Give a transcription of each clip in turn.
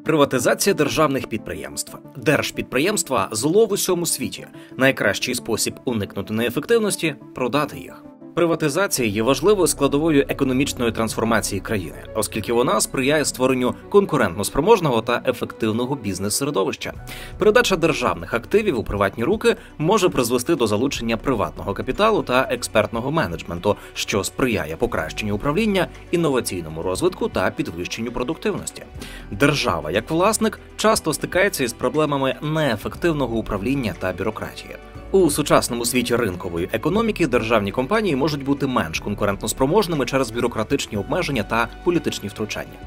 Приватизація державних підприємств. Держпідприємства – зло в усьому світі. Найкращий спосіб уникнути неефективності – продати їх. Приватизація є важливою складовою економічної трансформації країни, оскільки вона сприяє створенню конкурентно-спроможного та ефективного бізнес-середовища. Передача державних активів у приватні руки може призвести до залучення приватного капіталу та експертного менеджменту, що сприяє покращенню управління, інноваційному розвитку та підвищенню продуктивності. Держава, як власник, часто стикається із проблемами неефективного управління та бюрократії. У сучасному світі ринкової економіки державні компанії можуть бути менш конкурентноспроможними через бюрократичні обмеження та політичні втручання.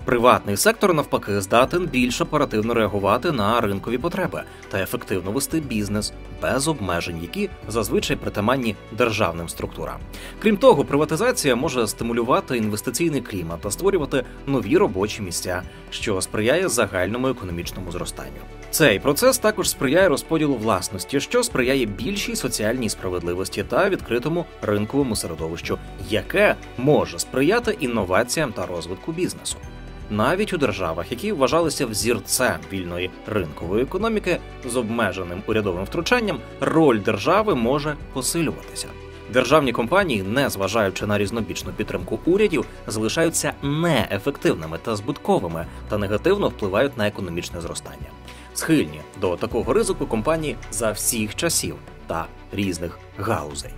Приватний сектор, навпаки, здатен більш оперативно реагувати на ринкові потреби та ефективно вести бізнес без обмежень, які зазвичай притаманні державним структурам. Крім того, приватизація може стимулювати інвестиційний клімат та створювати нові робочі місця, що сприяє загальному економічному зростанню. Цей процес також сприяє розподілу власності, що сприяє більшій соціальній справедливості та відкритому ринковому середовищу, яке може сприяти інноваціям та розвитку бізнесу. Навіть у державах, які вважалися взірцем вільної ринкової економіки з обмеженим урядовим втручанням, роль держави може посилюватися. Державні компанії, незважаючи на різнобічну підтримку урядів, залишаються неефективними та збитковими та негативно впливають на економічне зростання. Схильні до такого ризику компанії за всіх часів та різних галузей.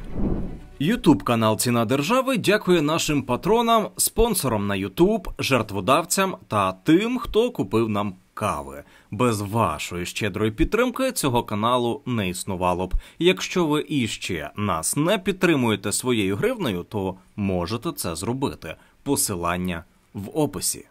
Ютуб-канал «Ціна держави» дякує нашим патронам, спонсорам на Ютуб, жертводавцям та тим, хто купив нам кави. Без вашої щедрої підтримки цього каналу не існувало б. Якщо ви іще нас не підтримуєте своєю гривнею, то можете це зробити. Посилання в описі.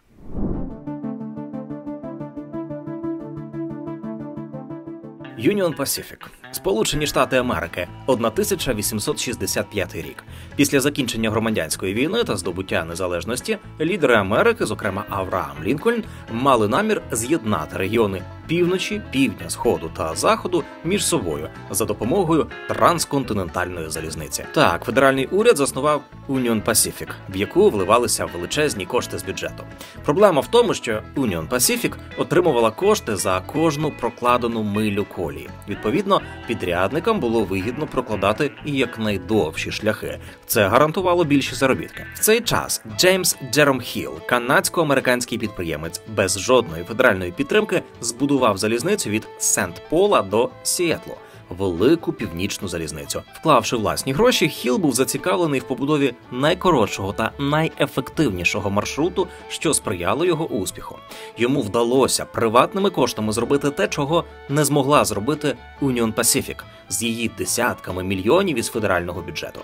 Union Pacific. Сполучені Штати Америки. 1865 рік. Після закінчення громадянської війни та здобуття незалежності лідери Америки, зокрема Авраам Лінкольн, мали намір з'єднати регіони півночі, півдня, сходу та заходу між собою за допомогою трансконтинентальної залізниці. Так, федеральний уряд заснував Union Pacific, в яку вливалися величезні кошти з бюджету. Проблема в тому, що Union Pacific отримувала кошти за кожну прокладену милю колії. Відповідно, підрядникам було вигідно прокладати якнайдовші шляхи. Це гарантувало більші заробітки. В цей час Джеймс Джером Хілл, канадсько-американський підприємець, без жодної федеральної підтримки збудував залізницю від Сент-Пола до Сіетлу. Велику північну залізницю. Вклавши власні гроші, Хілл був зацікавлений в побудові найкоротшого та найефективнішого маршруту, що сприяло його успіху. Йому вдалося приватними коштами зробити те, чого не змогла зробити Union Pacific з її десятками мільйонів із федерального бюджету.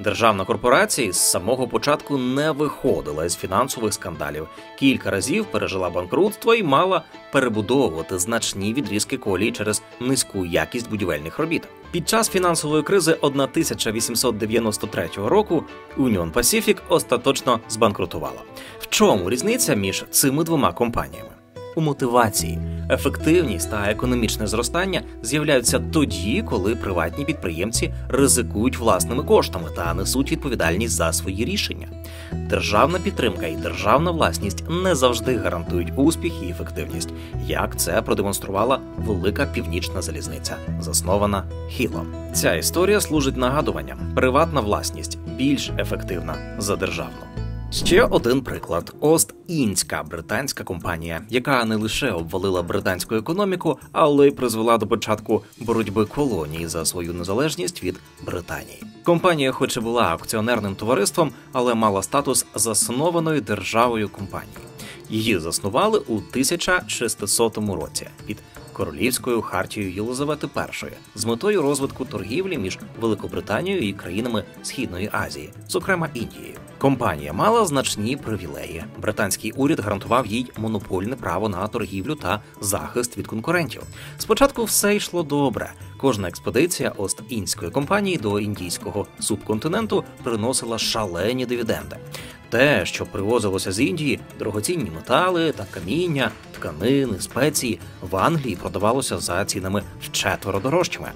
Державна корпорація з самого початку не виходила із фінансових скандалів. Кілька разів пережила банкрутство і мала перебудовувати значні відрізки колії через низьку якість будівельних робіт. Під час фінансової кризи 1893 року Union Pacific остаточно збанкрутувала. В чому різниця між цими двома компаніями? У мотивації. Ефективність та економічне зростання з'являються тоді, коли приватні підприємці ризикують власними коштами та несуть відповідальність за свої рішення. Державна підтримка і державна власність не завжди гарантують успіх і ефективність, як це продемонструвала велика північна залізниця, заснована Хіллом. Ця історія служить нагадуванням. Приватна власність більш ефективна за державну. Ще один приклад – Ост-Індська британська компанія, яка не лише обвалила британську економіку, але й призвела до початку боротьби колоній за свою незалежність від Британії. Компанія хоч і була акціонерним товариством, але мала статус заснованої державою компанії. Її заснували у 1600 році під Королівською хартією Єлизавети І з метою розвитку торгівлі між Великобританією і країнами Східної Азії, зокрема Індією. Компанія мала значні привілеї. Британський уряд гарантував їй монопольне право на торгівлю та захист від конкурентів. Спочатку все йшло добре. Кожна експедиція Ост-Індської компанії до індійського субконтиненту приносила шалені дивіденди. Те, що привозилося з Індії, дорогоцінні метали та каміння, тканини, спеції, в Англії продавалося за цінами вчетверо дорожчими.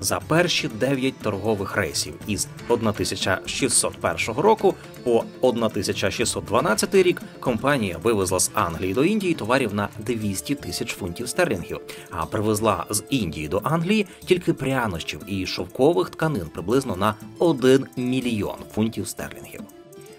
За перші 9 торгових рейсів із 1601 року по 1612 рік компанія вивезла з Англії до Індії товарів на 200 тисяч фунтів стерлінгів, а привезла з Індії до Англії тільки прянощів і шовкових тканин приблизно на 1 мільйон фунтів стерлінгів.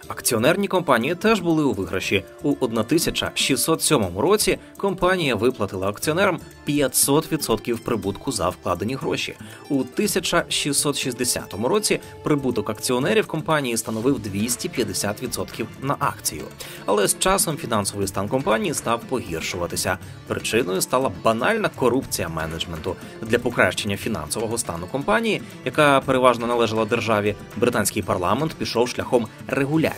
Акціонерні компанії теж були у виграші. У 1607 році компанія виплатила акціонерам 500% прибутку за вкладені гроші. У 1660 році прибуток акціонерів компанії становив 250% на акцію. Але з часом фінансовий стан компанії став погіршуватися. Причиною стала банальна корупція менеджменту. Для покращення фінансового стану компанії, яка переважно належала державі, британський парламент пішов шляхом регуляції.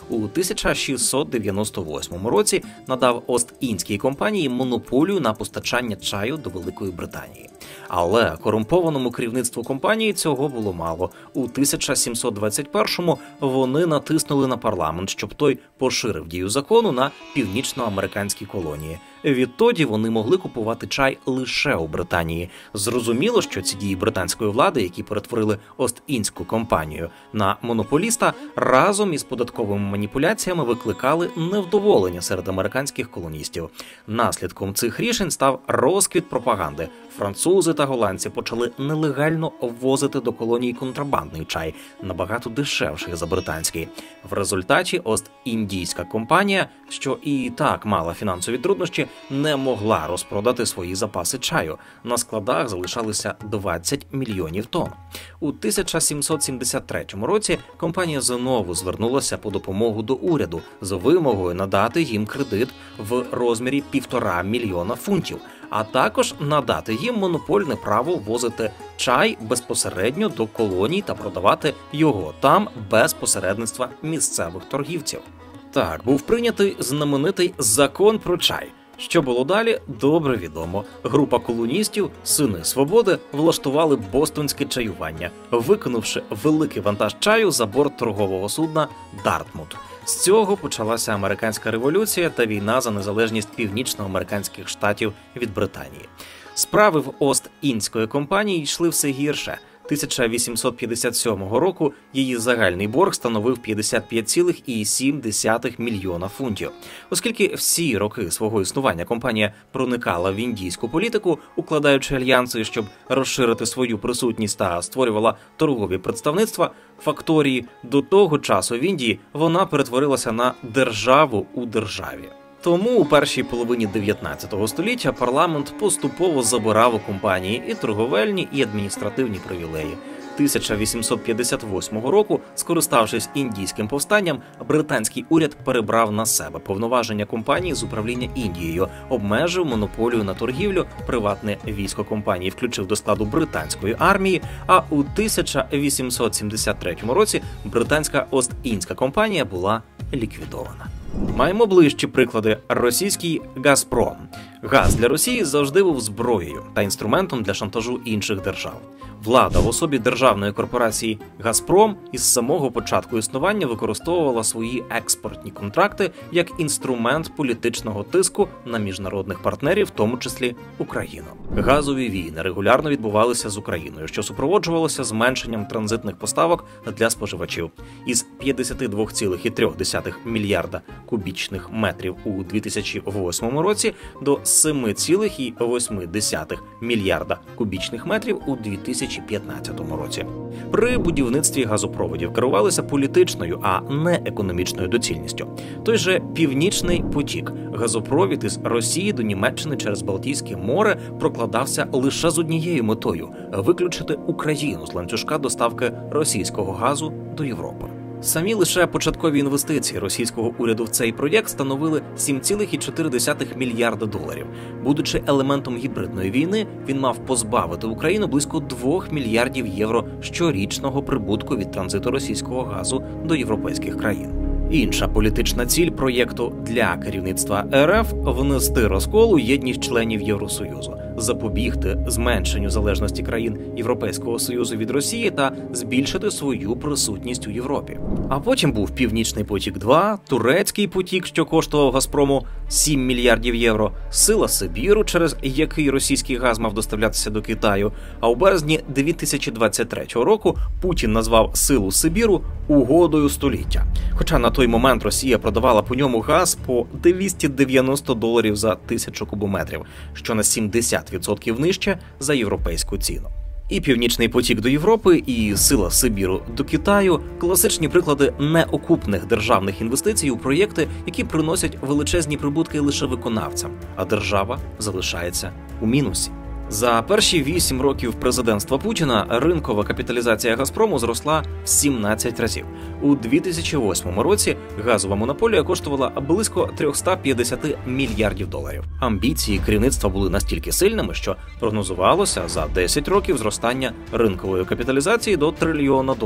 У 1698 році надав Ост-Індській компанії монополію на постачання чаю до Великої Британії. Але корумпованому керівництву компанії цього було мало. У 1721-му вони натиснули на парламент, щоб той поширив дію закону на північноамериканські колонії. Відтоді вони могли купувати чай лише у Британії. Зрозуміло, що ці дії британської влади, які перетворили Ост-Індську компанію на монополіста, разом із податковими маніпуляціями викликали невдоволення серед американських колоністів. Наслідком цих рішень став розквіт пропаганди. Французи та голландці почали нелегально ввозити до колоній контрабандний чай, набагато дешевший за британський. В результаті Ост-Індійська компанія, що і так мала фінансові труднощі, не могла розпродати свої запаси чаю. На складах залишалися 20 мільйонів тонн. У 1773 році компанія знову звернулася по допомогу до уряду з вимогою надати їм кредит в розмірі 1,5 мільйона фунтів, а також надати їм монопольне право ввозити чай безпосередньо до колоній та продавати його там без посередництва місцевих торгівців. Так, був прийнятий знаменитий закон про чай. Що було далі, добре відомо. Група колоністів, сини свободи, влаштували бостонське чаювання, викинувши великий вантаж чаю за борт торгового судна «Дартмут». З цього почалася американська революція та війна за незалежність північноамериканських штатів від Британії. Справи в Ост-Індської компанії йшли все гірше. 1857 року її загальний борг становив 55,7 мільйона фунтів. Оскільки всі роки свого існування компанія проникала в індійську політику, укладаючи альянси, щоб розширити свою присутність та створювала торгові представництва, факторії, до того часу в Індії вона перетворилася на державу у державі. Тому у першій половині 19 століття парламент поступово забирав у компанії і торговельні, і адміністративні привілеї. 1858 року, скориставшись індійським повстанням, британський уряд перебрав на себе повноваження компанії з управління Індією, обмежив монополію на торгівлю, приватне військо компанії включив до складу британської армії, а у 1873 році британська Ост-Індська компанія була ліквідована. Маємо ближчі приклади. Російський «Газпром». Газ для Росії завжди був зброєю та інструментом для шантажу інших держав. Влада в особі державної корпорації «Газпром» із самого початку існування використовувала свої експортні контракти як інструмент політичного тиску на міжнародних партнерів, в тому числі Україну. Газові війни регулярно відбувалися з Україною, що супроводжувалося зменшенням транзитних поставок для споживачів. Із 52,3 мільярда кубічних метрів у 2008 році до 7,8 мільярда кубічних метрів у 2015 році. При будівництві газопроводів керувалися політичною, а не економічною доцільністю. Той же «Північний потік» – газопровід із Росії до Німеччини через Балтійське море прокладався лише з однією метою – виключити Україну з ланцюжка доставки російського газу до Європи. Самі лише початкові інвестиції російського уряду в цей проєкт становили 7,4 мільярда доларів. Будучи елементом гібридної війни, він мав позбавити Україну близько 2 мільярдів євро щорічного прибутку від транзиту російського газу до європейських країн. Інша політична ціль проєкту для керівництва РФ – внести розкол у єдність членів Євросоюзу, запобігти зменшенню залежності країн Європейського Союзу від Росії та збільшити свою присутність у Європі. А потім був Північний потік-2, Турецький потік, що коштував Газпрому 7 мільярдів євро, Сила Сибіру, через який російський газ мав доставлятися до Китаю, а у березні 2023 року Путін назвав Силу Сибіру угодою століття. Хоча на той момент Росія продавала по ньому газ по $290 за 1000 кубометрів, що на 70% нижче за європейську ціну. І Північний потік до Європи, і Сила Сибіру до Китаю – класичні приклади неокупних державних інвестицій у проєкти, які приносять величезні прибутки лише виконавцям, а держава залишається у мінусі. За перші 8 років президентства Путіна ринкова капіталізація Газпрому зросла в 17 разів. У 2008 році газова монополія коштувала близько $350 мільярдів. Амбіції керівництва були настільки сильними, що прогнозувалося за 10 років зростання ринкової капіталізації до $1 трильйона.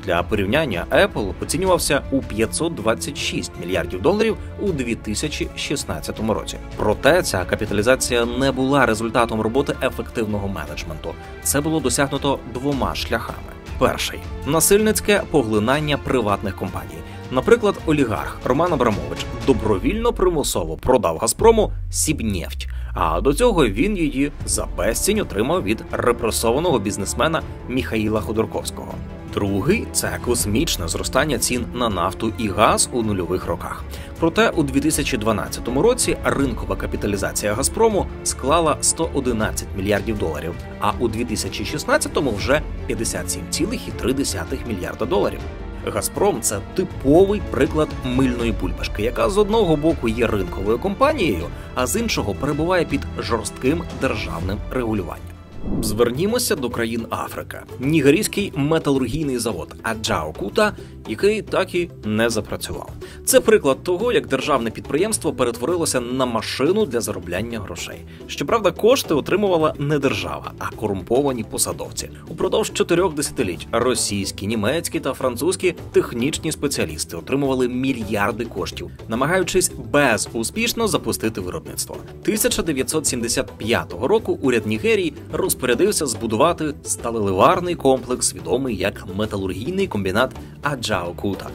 Для порівняння Apple оцінювався у $526 мільярдів у 2016 році. Проте ця капіталізація не була результатом роботи ефективного менеджменту. Це було досягнуто двома шляхами. Перший – насильницьке поглинання приватних компаній. Наприклад, олігарх Роман Абрамович добровільно примусово продав Газпрому Сібнефть, а до цього він її за безцінь отримав від репресованого бізнесмена Міхаїла Ходорковського. Другий – це космічне зростання цін на нафту і газ у нульових роках. Проте у 2012 році ринкова капіталізація Газпрому склала $111 мільярдів, а у 2016-му вже $57,3 мільярда. Газпром – це типовий приклад мильної бульбашки, яка з одного боку є ринковою компанією, а з іншого перебуває під жорстким державним регулюванням. Звернімося до країн Африки. Нігерійський металургійний завод Аджао Кута, який так і не запрацював. Це приклад того, як державне підприємство перетворилося на машину для заробляння грошей. Щоправда, кошти отримувала не держава, а корумповані посадовці. Упродовж 4 десятиліть російські, німецькі та французькі технічні спеціалісти отримували мільярди коштів, намагаючись безуспішно запустити виробництво. 1975 року уряд Нігерії розпорядився збудувати сталеливарний комплекс, відомий як металургійний комбінат Аджао Кута.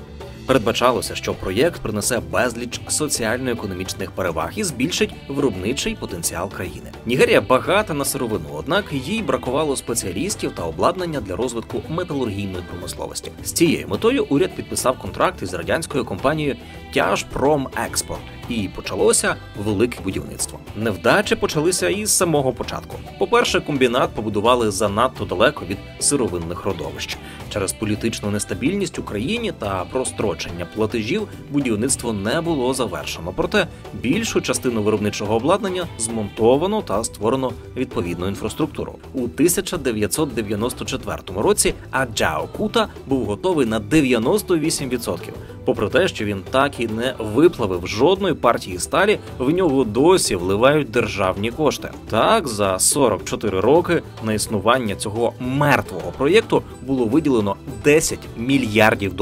Передбачалося, що проєкт принесе безліч соціально-економічних переваг і збільшить виробничий потенціал країни. Нігерія багата на сировину, однак їй бракувало спеціалістів та обладнання для розвитку металургійної промисловості. З цією метою уряд підписав контракт із радянською компанією Тяжпромекспорт, і почалося велике будівництво. Невдачі почалися із самого початку. По-перше, комбінат побудували занадто далеко від сировинних родовищ. Через політичну нестабільність у країні та прострочення платежів будівництво не було завершено. Проте більшу частину виробничого обладнання змонтовано та створено відповідну інфраструктуру. У 1994 році Аджао Кута був готовий на 98%. Попри те, що він так і не виплавив жодної партії сталі, в нього досі вливають державні кошти. Так, за 44 роки на існування цього мертвого проєкту було виділено $10 мільярдів.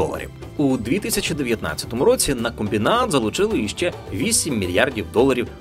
У 2019 році на комбінат залучили іще $8 мільярдів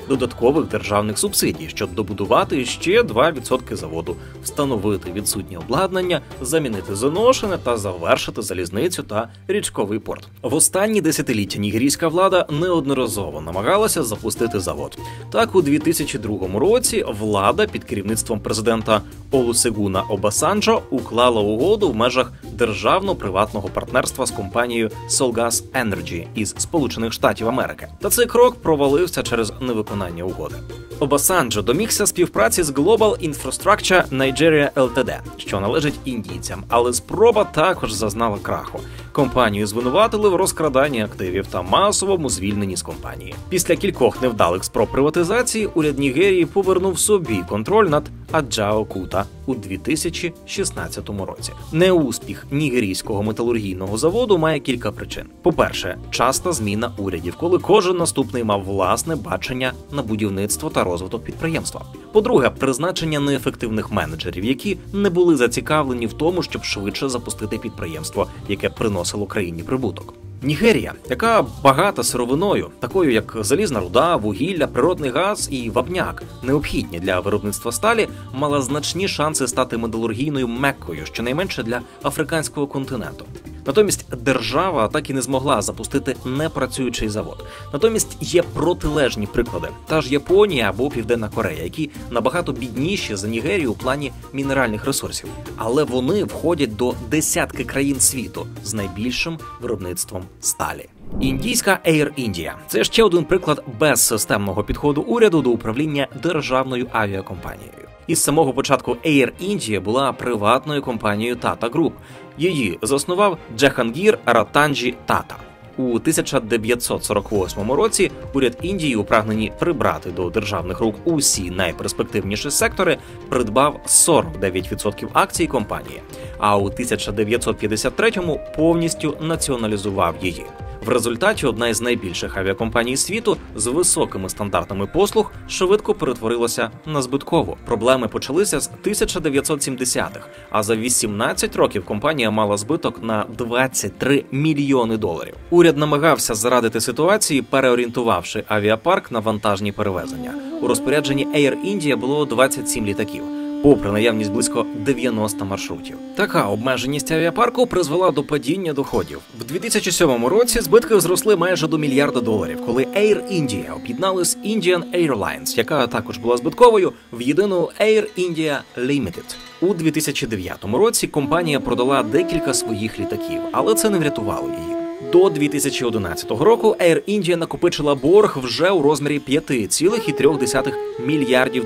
додаткових державних субсидій, щоб добудувати ще 2% заводу, встановити відсутнє обладнання, замінити зношене та завершити залізницю та річковий порт. В останні десятиліття нігерійська влада неодноразово намагалася запустити завод. Так, у 2002 році влада під керівництвом президента Олусегуна Обасанджо уклала угоду в межах державно-приватного партнерства з компанією Solgas Energy із Сполучених Штатів Америки. Та цей крок провалився через невиконання угоди. Обасанджо домігся співпраці з Global Infrastructure Nigeria Ltd, що належить індійцям, але спроба також зазнала краху. Компанію звинуватили в розкраданні активів та масовому звільненні з компанії. Після кількох невдалих спроб приватизації уряд Нігерії повернув собі контроль над Аджао Кута у 2016 році. Неуспіх нігерійського металургійного заводу має кілька причин. По-перше, часта зміна урядів, коли кожен наступний мав власне бачення на будівництво та розвиток підприємства. По-друге, призначення неефективних менеджерів, які не були зацікавлені в тому, щоб швидше запустити підприємство, яке приносило країні прибуток. Нігерія, яка багата сировиною, такою як залізна руда, вугілля, природний газ і вапняк, необхідні для виробництва сталі, мала значні шанси стати металургійною Меккою, щонайменше для африканського континенту. Натомість держава так і не змогла запустити непрацюючий завод. Натомість є протилежні приклади. Та ж Японія або Південна Корея, які набагато бідніші за Нігерію у плані мінеральних ресурсів. Але вони входять до десятки країн світу з найбільшим виробництвом сталі. Індійська Air India – це ще один приклад безсистемного підходу уряду до управління державною авіакомпанією. Із самого початку Air India була приватною компанією Tata Group. Її заснував Джахангір Ратанджі Тата. У 1948 році уряд Індії, у прагненні прибрати до державних рук усі найперспективніші сектори, придбав 49% акцій компанії, а у 1953-му повністю націоналізував її. В результаті одна із найбільших авіакомпаній світу з високими стандартами послуг швидко перетворилася на збиткову. Проблеми почалися з 1970-х, а за 18 років компанія мала збиток на 23 мільйони доларів. Уряд намагався зарадити ситуації, переорієнтувавши авіапарк на вантажні перевезення. У розпорядженні Air India було 27 літаків, попри наявність близько 90 маршрутів. Така обмеженість авіапарку призвела до падіння доходів. В 2007 році збитки зросли майже до $1 мільярда, коли Air India об'єднали з Indian Airlines, яка також була збитковою, в єдину Air India Limited. У 2009 році компанія продала декілька своїх літаків, але це не врятувало її. До 2011 року Air India накопичила борг вже у розмірі $5,3 мільярдів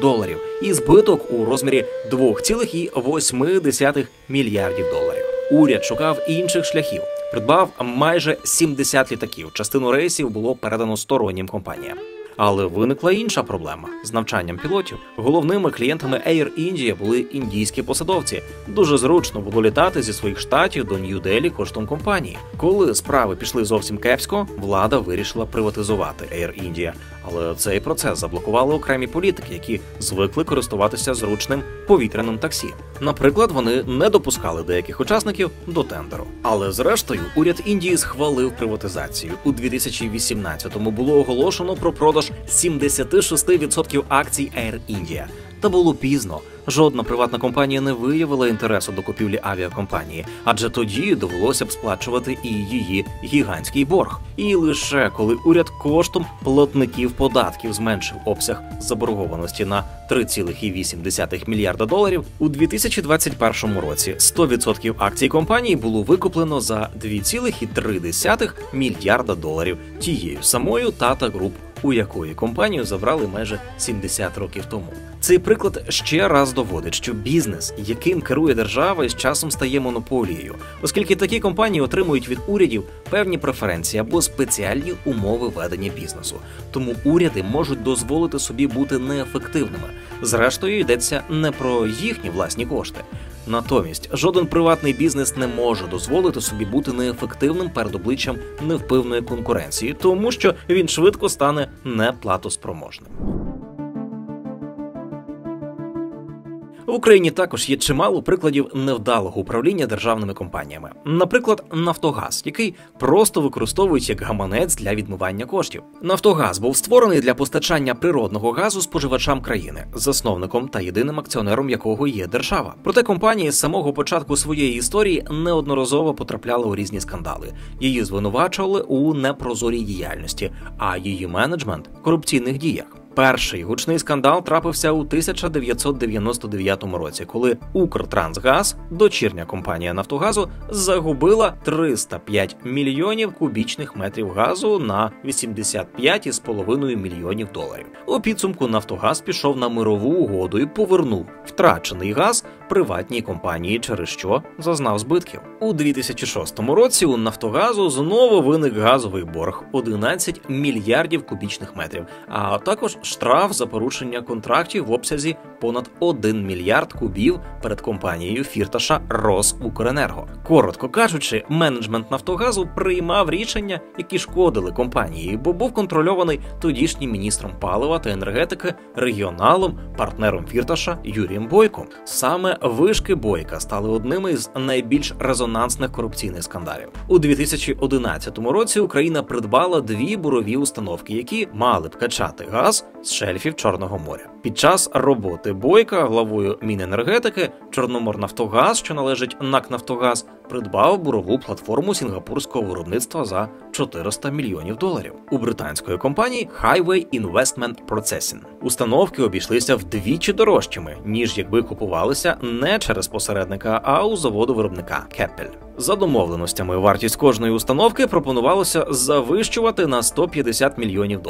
і збиток у розмірі $2,8 мільярдів. Уряд шукав інших шляхів. Придбав майже 70 літаків. Частину рейсів було передано стороннім компаніям. Але виникла інша проблема – з навчанням пілотів. Головними клієнтами Air India були індійські посадовці. Дуже зручно було літати зі своїх штатів до Нью-Делі коштом компанії. Коли справи пішли зовсім кепсько, влада вирішила приватизувати Air India. Але цей процес заблокували окремі політики, які звикли користуватися зручним повітряним таксі. Наприклад, вони не допускали деяких учасників до тендеру. Але зрештою, уряд Індії схвалив приватизацію. У 2018-му було оголошено про продаж 76% акцій Air India. Та було пізно. Жодна приватна компанія не виявила інтересу до купівлі авіакомпанії, адже тоді довелося б сплачувати і її гігантський борг. І лише коли уряд коштом платників податків зменшив обсяг заборгованості на $3,8 мільярда, у 2021 році 100% акцій компанії було викуплено за $2,3 мільярда тією самою Tata Group, у якої компанію забрали майже 70 років тому. Цей приклад ще раз доводить, що бізнес, яким керує держава, із часом стає монополією, оскільки такі компанії отримують від урядів певні преференції або спеціальні умови ведення бізнесу. Тому уряди можуть дозволити собі бути неефективними. Зрештою, йдеться не про їхні власні кошти. Натомість, жоден приватний бізнес не може дозволити собі бути неефективним перед обличчям невпевної конкуренції, тому що він швидко стане неплатоспроможним. В Україні також є чимало прикладів невдалого управління державними компаніями. Наприклад, «Нафтогаз», який просто використовують як гаманець для відмивання коштів. «Нафтогаз» був створений для постачання природного газу споживачам країни, засновником та єдиним акціонером якого є держава. Проте компанія з самого початку своєї історії неодноразово потрапляла у різні скандали. Її звинувачували у непрозорій діяльності, а її менеджмент – корупційних діях. Перший гучний скандал трапився у 1999 році, коли «Укртрансгаз», дочірня компанія «Нафтогазу», загубила 305 мільйонів кубічних метрів газу на $85,5 мільйонів. У підсумку «Нафтогаз» пішов на мирову угоду і повернув втрачений газ приватній компанії, через що зазнав збитків. У 2006 році у «Нафтогазу» знову виник газовий борг – 11 мільярдів кубічних метрів, а також штраф за порушення контрактів в обсязі понад 1 мільярд кубів перед компанією Фірташа «Росукренерго». Коротко кажучи, менеджмент «Нафтогазу» приймав рішення, які шкодили компанії, бо був контрольований тодішнім міністром палива та енергетики, регіоналом, партнером Фірташа Юрієм Бойком. Саме вишки Бойка стали одними із найбільш резонансних корупційних скандалів. У 2011 році Україна придбала 2 бурові установки, які мали б качати газ з шельфів Чорного моря. Під час роботи Бойка главою Міненергетики Чорноморнафтогаз, що належить НАК «Нафтогаз», придбав бурову платформу сінгапурського виробництва за $400 мільйонів. У британської компанії Highway Investment Processing. Установки обійшлися вдвічі дорожчими, ніж якби купувалися не через посередника, а у заводу-виробника Keppel. За домовленостями, вартість кожної установки пропонувалося завищувати на $150 мільйонів,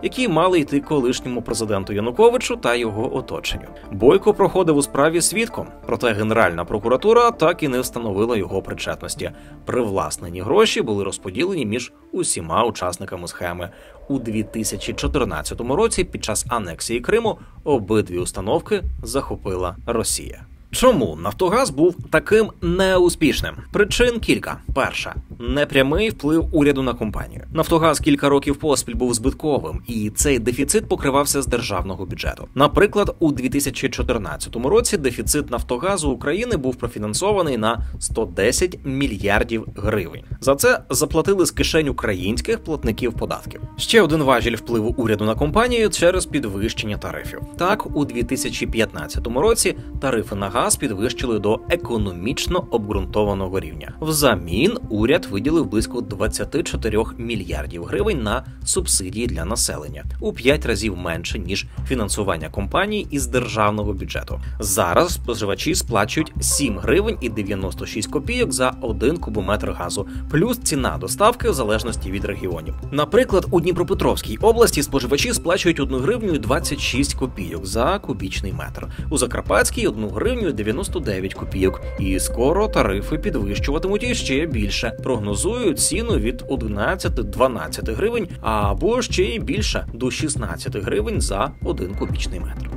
які мали йти колишньому президенту Януковичу та його оточенню. Бойко проходив у справі свідком, проте Генеральна прокуратура так і не встановила його причетності. Привласнені гроші були розподілені між усіма учасниками схеми. У 2014 році під час анексії Криму обидві установки захопила Росія. Чому «Нафтогаз» був таким неуспішним? Причин кілька. Перша – непрямий вплив уряду на компанію. «Нафтогаз» кілька років поспіль був збитковим, і цей дефіцит покривався з державного бюджету. Наприклад, у 2014 році дефіцит «Нафтогазу» України був профінансований на 110 мільярдів гривень. За це заплатили з кишень українських платників податків. Ще один важіль впливу уряду на компанію через підвищення тарифів. Так, у 2015 році тарифи на газ підвищили до економічно обґрунтованого рівня. Взамін уряд виділив близько 24 мільярдів гривень на субсидії для населення, у 5 разів менше, ніж фінансування компаній із державного бюджету. Зараз споживачі сплачують 7 гривень і 96 копійок за 1 кубометр газу, плюс ціна доставки в залежності від регіонів. Наприклад, у Дніпропетровській області споживачі сплачують 1 гривню і 26 копійок за кубічний метр, у Закарпатській 1 гривню і 99 копійок. І скоро тарифи підвищуватимуть іще більше. Прогнозують ціну від 11-12 гривень, або ще й більше, до 16 гривень за 1 кубічний метр.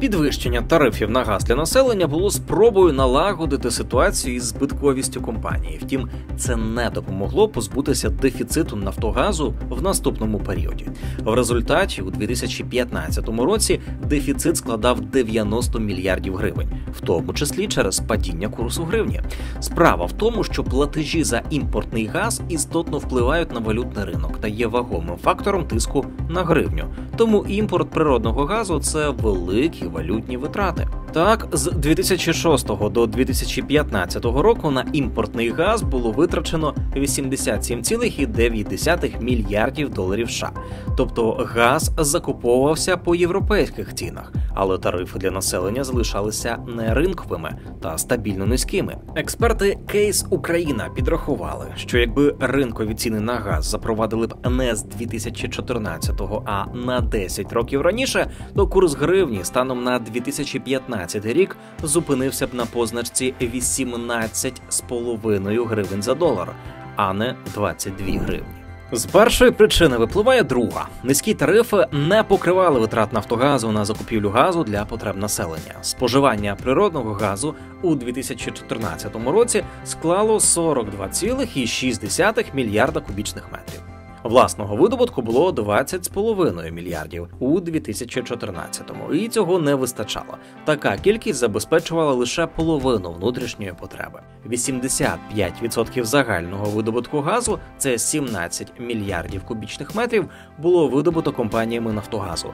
Підвищення тарифів на газ для населення було спробою налагодити ситуацію із збитковістю компанії. Втім, це не допомогло позбутися дефіциту «Нафтогазу» в наступному періоді. В результаті у 2015 році дефіцит складав 90 мільярдів гривень, в тому числі через падіння курсу гривні. Справа в тому, що платежі за імпортний газ істотно впливають на валютний ринок та є вагомим фактором тиску на гривню. Тому імпорт природного газу – це великі валютні витрати. Так, з 2006 до 2015 року на імпортний газ було витрачено 87,9 мільярдів доларів США. Тобто газ закуповувався по європейських цінах, але тарифи для населення залишалися не ринковими та стабільно низькими. Експерти Кейс Україна підрахували, що якби ринкові ціни на газ запровадили б не з 2014-го, а на 10 років раніше, то курс гривні станом на 2015 рік зупинився б на позначці 18,5 гривень за долар, а не 22 гривні. З першої причини випливає друга. Низькі тарифи не покривали витрат «Нафтогазу» на закупівлю газу для потреб населення. Споживання природного газу у 2014 році склало 42,6 мільярда кубічних метрів. Власного видобутку було 20,5 мільярдів у 2014-му, і цього не вистачало. Така кількість забезпечувала лише половину внутрішньої потреби. 85% загального видобутку газу, це 17 мільярдів кубічних метрів, було видобуто компаніями «Нафтогазу».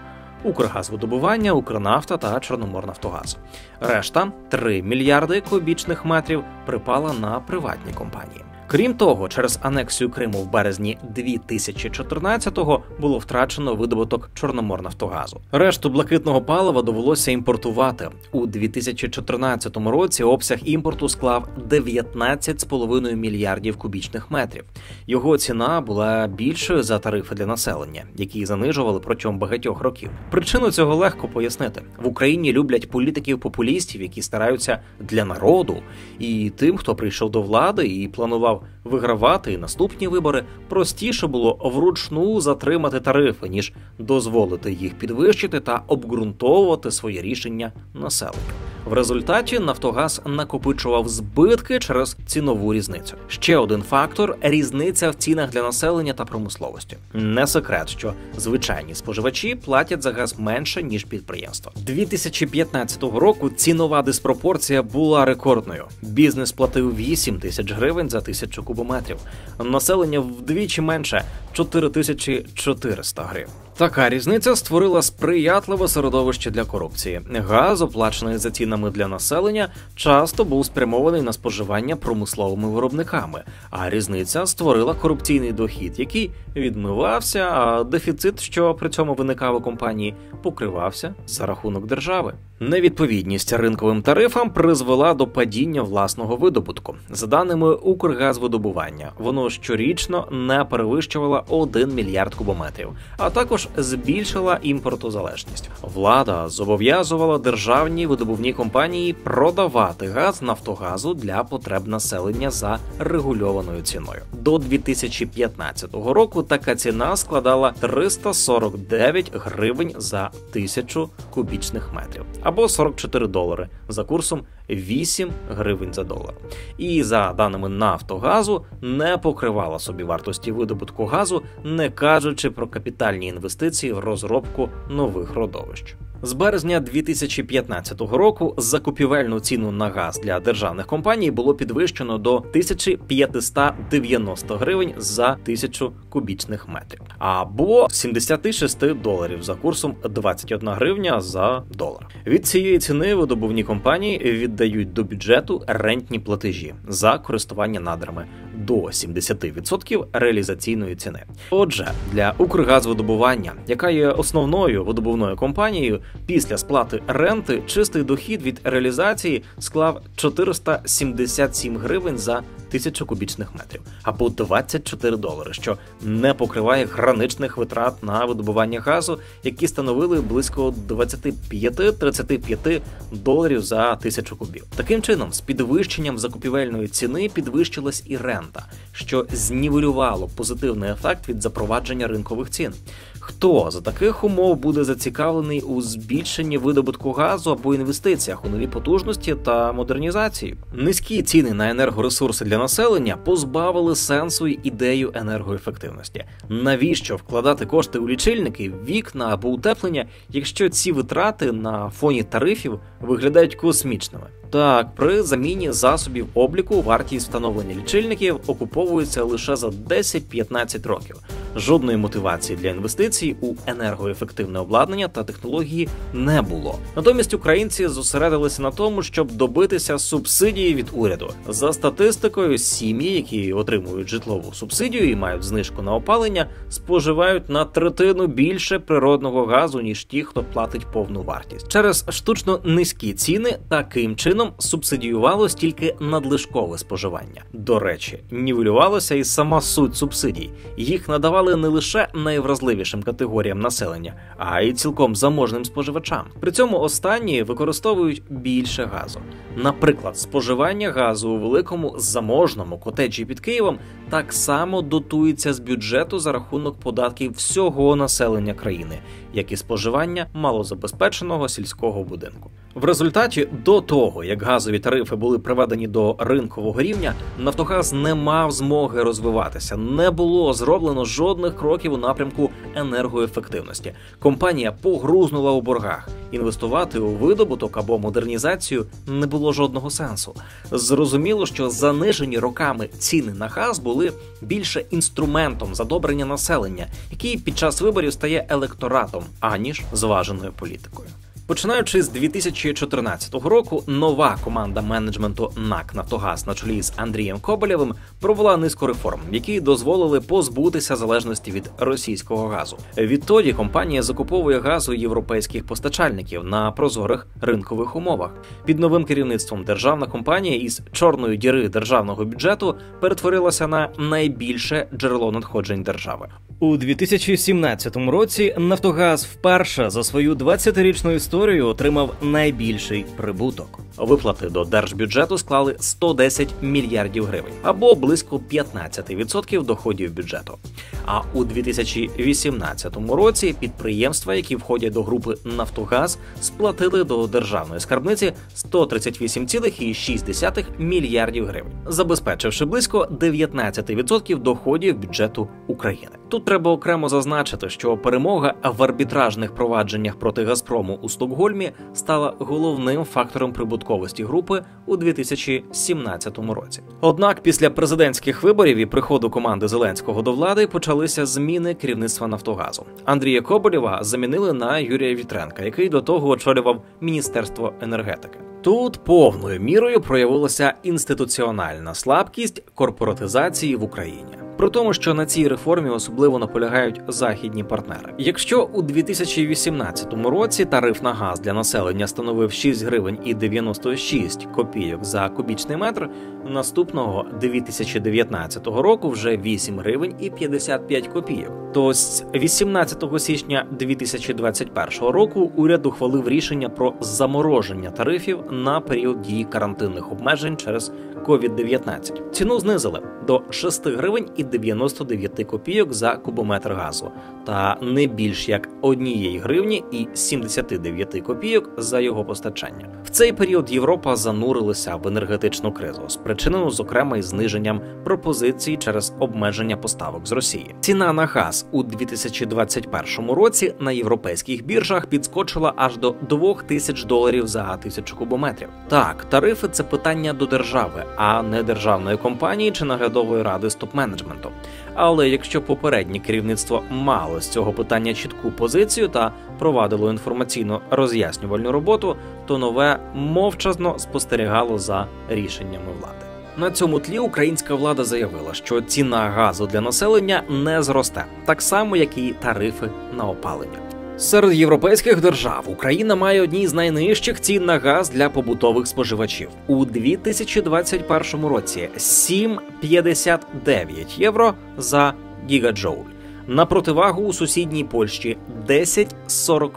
Укргазвидобування, Укрнафта та Чорноморнафтогаз. Решта, 3 мільярди кубічних метрів, припала на приватні компанії. Крім того, через анексію Криму в березні 2014-го було втрачено видобуток Чорноморнафтогазу. Решту блакитного палива довелося імпортувати. У 2014 році обсяг імпорту склав 19,5 мільярдів кубічних метрів. Його ціна була більшою за тарифи для населення, які занижували протягом багатьох років. Причину цього легко пояснити. В Україні люблять політиків-популістів, які стараються для народу, і тим, хто прийшов до влади і планував вигравати і наступні вибори, простіше було вручну затримати тарифи, ніж дозволити їх підвищити та обґрунтовувати своє рішення населенню. В результаті «Нафтогаз» накопичував збитки через цінову різницю. Ще один фактор – різниця в цінах для населення та промисловості. Не секрет, що звичайні споживачі платять за газ менше, ніж підприємства. 2015 року цінова диспропорція була рекордною. Бізнес платив 8 тисяч гривень за 1000 кубометрів. Населення вдвічі менше – 4400 гривень. Така різниця створила сприятливе середовище для корупції. Газ, оплачений за цінами для населення, часто був спрямований на споживання промисловими виробниками, а різниця створила корупційний дохід, який відмивався, а дефіцит, що при цьому виникав у компанії, покривався за рахунок держави. Невідповідність ринковим тарифам призвела до падіння власного видобутку. За даними Укргазвидобування, воно щорічно не перевищувало 1 мільярд кубометрів, а також збільшила імпортозалежність. Влада зобов'язувала державні видобувні компанії продавати газ «Нафтогазу» для потреб населення за регульованою ціною. До 2015 року така ціна складала 349 гривень за 1000 кубічних метрів, або $44 за курсом 8 гривень за долар. І за даними «Нафтогазу» не покривала собівартості видобутку газу, не кажучи про капітальні інвестиції в розробку нових родовищ. З березня 2015 року закупівельну ціну на газ для державних компаній було підвищено до 1590 гривень за 1000 кубічних метрів, або $76 за курсом 21 гривня за долар. Від цієї ціни видобувні компанії віддають до бюджету рентні платежі за користування надрами до 70% реалізаційної ціни. Отже, для Укргазвидобування, яка є основною видобувною компанією, після сплати ренти чистий дохід від реалізації склав 477 гривень за 1000 кубічних метрів, або $24, що не покриває граничних витрат на видобування газу, які становили близько $25-35 за 1000 кубів. Таким чином, з підвищенням закупівельної ціни підвищилась і рента, що знівелювало позитивний ефект від запровадження ринкових цін. Хто за таких умов буде зацікавлений у збільшенні видобутку газу або інвестиціях у нові потужності та модернізацію? Низькі ціни на енергоресурси для населення позбавили сенсу й ідею енергоефективності. Навіщо вкладати кошти у лічильники, вікна або утеплення, якщо ці витрати на фоні тарифів виглядають космічними? Так, при заміні засобів обліку вартість встановлення лічильників окуповується лише за 10-15 років. Жодної мотивації для інвестицій у енергоефективне обладнання та технології не було. Натомість українці зосередилися на тому, щоб добитися субсидії від уряду. За статистикою, сім'ї, які отримують житлову субсидію і мають знижку на опалення, споживають на третину більше природного газу, ніж ті, хто платить повну вартість. Через штучно низькі ціни таким чином субсидіювалось тільки надлишкове споживання. До речі, нівелювалася і сама суть субсидій. Їх надавали не лише найвразливішим категоріям населення, а й цілком заможним споживачам. При цьому останні використовують більше газу. Наприклад, споживання газу у великому заможному котеджі під Києвом так само дотується з бюджету за рахунок податків всього населення країни, як і споживання малозабезпеченого сільського будинку. В результаті, до того, як газові тарифи були приведені до ринкового рівня, «Нафтогаз» не мав змоги розвиватися, не було зроблено жодних кроків у напрямку енергоефективності. Компанія погрузнула у боргах. Інвестувати у видобуток або модернізацію не було жодного сенсу. Зрозуміло, що занижені роками ціни на газ були більше інструментом задобрення населення, який під час виборів стає електоратом, аніж зваженою політикою. Починаючи з 2014 року, нова команда менеджменту НАК «Нафтогаз» на чолі з Андрієм Коболєвим провела низку реформ, які дозволили позбутися залежності від російського газу. Відтоді компанія закуповує газ у європейських постачальників на прозорих ринкових умовах. Під новим керівництвом державна компанія із чорної діри державного бюджету перетворилася на найбільше джерело надходжень держави. У 2017 році «Нафтогаз» вперше за свою 20-річну історію отримав найбільший прибуток. Виплати до держбюджету склали 110 мільярдів гривень, або близько 15% доходів бюджету. А у 2018 році підприємства, які входять до групи «Нафтогаз», сплатили до державної скарбниці 138,6 мільярдів гривень, забезпечивши близько 19% доходів бюджету України. Тут треба окремо зазначити, що перемога в арбітражних провадженнях проти «Газпрому» у Стокгольмі стала головним фактором прибутковості групи у 2017 році. Однак після президентських виборів і приходу команди Зеленського до влади почалися зміни керівництва «Нафтогазу». Андрія Коболєва замінили на Юрія Вітренка, який до того очолював Міністерство енергетики. Тут повною мірою проявилася інституціональна слабкість корпоратизації в Україні. При тому, що на цій реформі особливо наполягають західні партнери. Якщо у 2018 році тариф на газ для населення становив 6 гривень і 96 копійок за кубічний метр, наступного 2019 року вже 8 гривень і 55 копійок. То з 18 січня 2021 року уряд ухвалив рішення про замороження тарифів на період дії карантинних обмежень через COVID-19. Ціну знизили до 6 гривень і 99 копійок за кубометр газу та не більш як 1 гривні і 79 копійок за його постачання. В цей період Європа занурилася в енергетичну кризу, спричинену, зокрема, із зниженням пропозицій через обмеження поставок з Росії. Ціна на газ у 2021 році на європейських біржах підскочила аж до $2000 за 1000 кубометрів. Так, тарифи – це питання до держави, а не державної компанії чи наглядової ради з топ-менеджменту. Але якщо попереднє керівництво мало з цього питання чітку позицію та провадило інформаційно-роз'яснювальну роботу, то нове мовчазно спостерігало за рішеннями влади. На цьому тлі українська влада заявила, що ціна газу для населення не зросте, так само, як і тарифи на опалення. Серед європейських держав Україна має одні з найнижчих цін на газ для побутових споживачів. У 2021 році 7,59 євро за гігаджоуль. На противагу у сусідній Польщі 10,45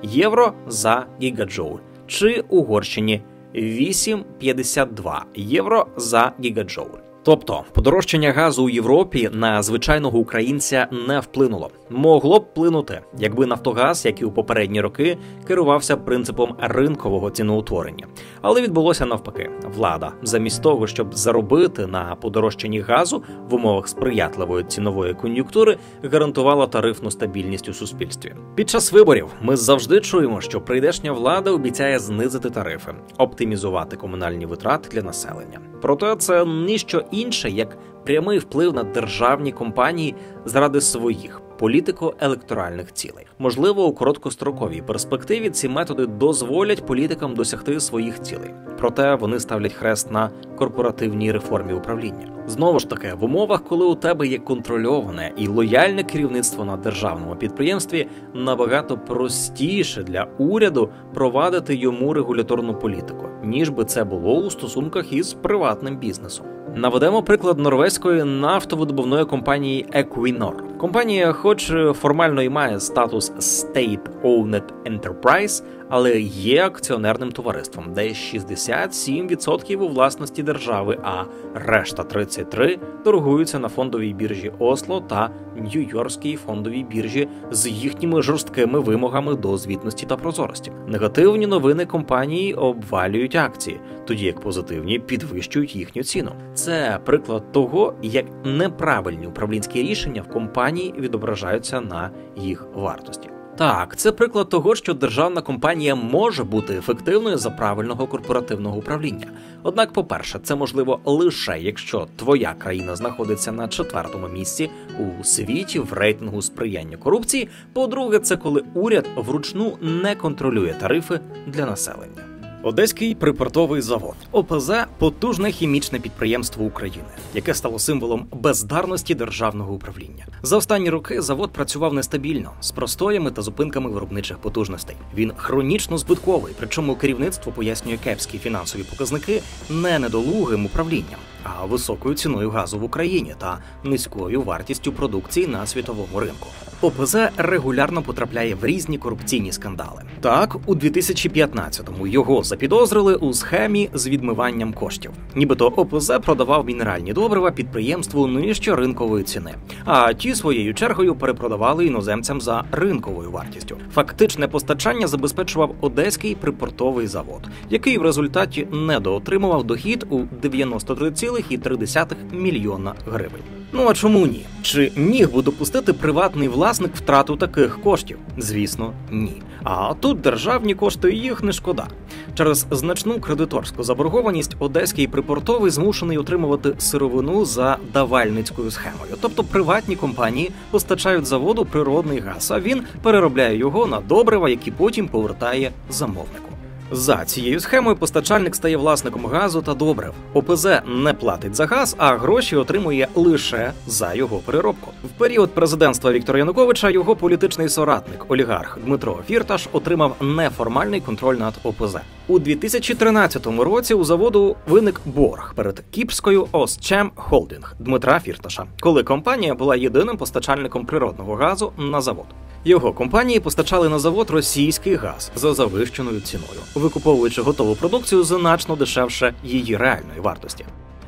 євро за гігаджоуль. Чи Угорщині 8,52 євро за гігаджоуль. Тобто, подорожчання газу у Європі на звичайного українця не вплинуло. Могло б вплинути, якби «Нафтогаз», як і у попередні роки, керувався принципом ринкового ціноутворення. Але відбулося навпаки. Влада, замість того, щоб заробити на подорожчанні газу в умовах сприятливої цінової кон'юнктури, гарантувала тарифну стабільність у суспільстві. Під час виборів ми завжди чуємо, що прийдешня влада обіцяє знизити тарифи, оптимізувати комунальні витрати для населення. Проте це ніщо інше, як прямий вплив на державні компанії заради своїх політико-електоральних цілей. Можливо, у короткостроковій перспективі ці методи дозволять політикам досягти своїх цілей. Проте вони ставлять хрест на корпоративній реформі управління. Знову ж таки, в умовах, коли у тебе є контрольоване і лояльне керівництво на державному підприємстві, набагато простіше для уряду провадити йому регуляторну політику, ніж би це було у стосунках із приватним бізнесом. Наведемо приклад норвезької нафтовидобувної компанії Equinor. Компанія, хоч формально і має статус State-Owned Enterprise, але є акціонерним товариством, де 67% у власності держави, а решта 33% торгуються на фондовій біржі Осло та Нью-Йоркській фондовій біржі з їхніми жорсткими вимогами до звітності та прозорості. Негативні новини компанії обвалюють акції, тоді як позитивні підвищують їхню ціну. Це приклад того, як неправильні управлінські рішення в компанії відображаються на їх вартості. Так, це приклад того, що державна компанія може бути ефективною за правильного корпоративного управління. Однак, по-перше, це можливо лише якщо твоя країна знаходиться на 4-му місці у світі в рейтингу сприяння корупції. По-друге, це коли уряд вручну не контролює тарифи для населення. Одеський припортовий завод. ОПЗ – потужне хімічне підприємство України, яке стало символом бездарності державного управління. За останні роки завод працював нестабільно, з простоями та зупинками виробничих потужностей. Він хронічно збитковий, причому керівництво пояснює кепські фінансові показники не недолугим управлінням, а високою ціною газу в Україні та низькою вартістю продукції на світовому ринку. ОПЗ регулярно потрапляє в різні корупційні скандали. Так, у 2015-му його запідозрили у схемі з відмиванням коштів. Нібито ОПЗ продавав мінеральні добрива підприємству нижче ринкової ціни, а ті своєю чергою перепродавали іноземцям за ринковою вартістю. Фактичне постачання забезпечував Одеський припортовий завод, який в результаті недоотримував дохід у 93,3 мільйона гривень. Ну а чому ні? Чи міг би допустити приватний власник втрату таких коштів? Звісно, ні. А тут державні кошти, їх не шкода. Через значну кредиторську заборгованість Одеський припортовий змушений отримувати сировину за давальницькою схемою. Тобто приватні компанії постачають заводу природний газ, а він переробляє його на добрива, які потім повертає замовнику. За цією схемою постачальник стає власником газу та добрив. ОПЗ не платить за газ, а гроші отримує лише за його переробку. В період президентства Віктора Януковича його політичний соратник, олігарх Дмитро Фірташ, отримав неформальний контроль над ОПЗ. У 2013 році у заводу виник борг перед кіпрською Озчем Холдинг Дмитра Фірташа, коли компанія була єдиним постачальником природного газу на завод. Його компанії постачали на завод російський газ за завищеною ціною, викуповуючи готову продукцію значно дешевше її реальної вартості.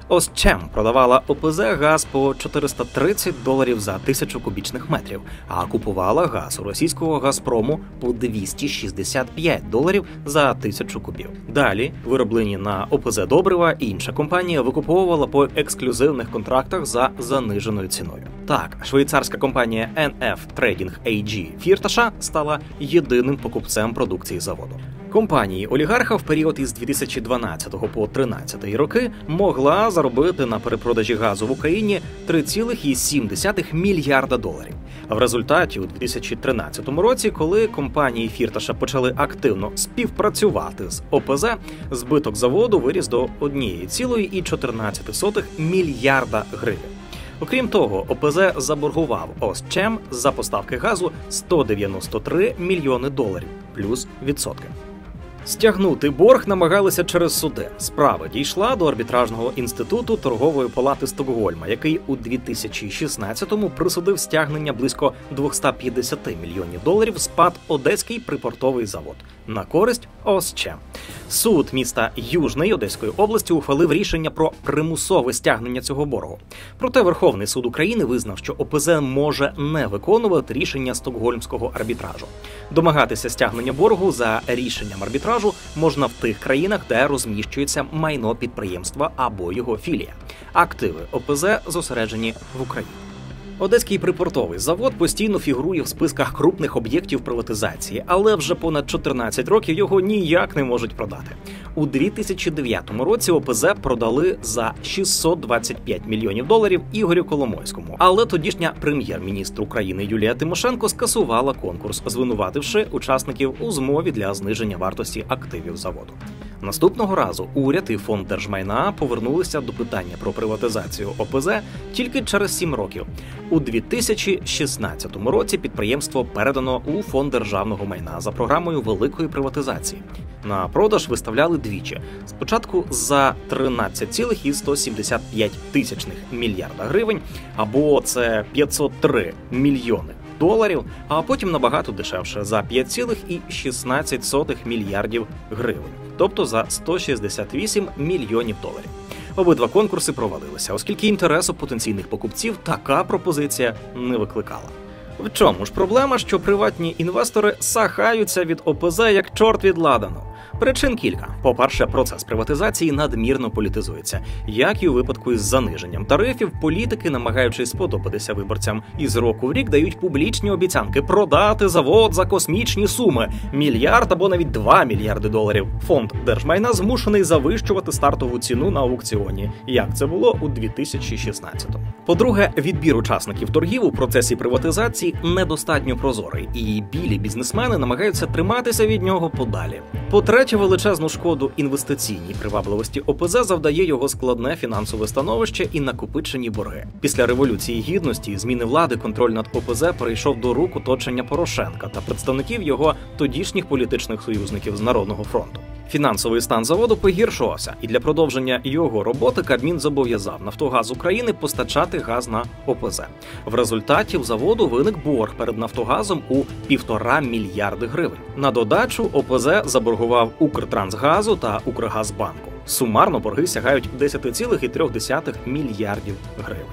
Озчем продавала ОПЗ газ по $430 за 1000 кубічних метрів, а купувала газ у російського Газпрому по $265 за 1000 кубів. Далі вироблені на ОПЗ добрива інша компанія викуповувала по ексклюзивних контрактах за заниженою ціною. Так, швейцарська компанія NF Trading AG Фірташа стала єдиним покупцем продукції заводу. Компанії олігарха в період із 2012 по 2013 роки могла заробити на перепродажі газу в Україні $3,7 мільярда. В результаті у 2013 році, коли компанії Фірташа почали активно співпрацювати з ОПЗ, збиток заводу виріс до $1,14 мільярда гривень. Окрім того, ОПЗ заборгував Озчем за поставки газу $193 мільйони плюс відсотки. Стягнути борг намагалися через суди. Справа дійшла до арбітражного інституту торгової палати Стокгольма, який у 2016-му присудив стягнення близько $250 мільйонів з ПАТ Одеський припортовий завод на користь Озчем. Суд міста Южний Одеської області ухвалив рішення про примусове стягнення цього боргу. Проте Верховний суд України визнав, що ОПЗ може не виконувати рішення стокгольмського арбітражу. Домагатися стягнення боргу за рішенням арбітражу можна в тих країнах, де розміщується майно підприємства або його філія. Активи ОПЗ зосереджені в Україні. Одеський припортовий завод постійно фігурує в списках крупних об'єктів приватизації, але вже понад 14 років його ніяк не можуть продати. У 2009 році ОПЗ продали за $625 мільйонів Ігорю Коломойському. Але тодішня прем'єр-міністр України Юлія Тимошенко скасувала конкурс, звинувативши учасників у змові для зниження вартості активів заводу. Наступного разу уряд і фонд держмайна повернулися до питання про приватизацію ОПЗ тільки через 7 років. У 2016 році підприємство передано у фонд державного майна за програмою великої приватизації. На продаж виставляли двічі. Спочатку за $13,175 мільярда гривень, або це $503 мільйони, а потім набагато дешевше за $5,16 мільярдів гривень, тобто за $168 мільйонів. Обидва конкурси провалилися, оскільки інтересу потенційних покупців така пропозиція не викликала. В чому ж проблема, що приватні інвестори сахаються від ОПЗ як чорт від ладану? Причин кілька. По-перше, процес приватизації надмірно політизується. Як і у випадку із заниженням тарифів, політики, намагаючись сподобатися виборцям, із року в рік дають публічні обіцянки продати завод за космічні суми – $1 мільярд або навіть $2 мільярди. Фонд держмайна змушений завищувати стартову ціну на аукціоні, як це було у 2016-му. По-друге, відбір учасників торгів у процесі приватизації недостатньо прозорий, і білі бізнесмени намагаються триматися від нього подалі. По-третє, величезну шкоду інвестиційній привабливості ОПЗ завдає його складне фінансове становище і накопичені борги. Після Революції Гідності і зміни влади контроль над ОПЗ перейшов до рук оточення Порошенка та представників його тодішніх політичних союзників з Народного фронту. Фінансовий стан заводу погіршувався, і для продовження його роботи Кабмін зобов'язав «Нафтогаз України» постачати газ на ОПЗ. В результаті в заводу виник борг перед «Нафтогазом» у 1,5 мільярди гривень. На додачу ОПЗ заборгував «Укртрансгазу» та «Укргазбанку». Сумарно борги сягають 10,3 мільярдів гривень.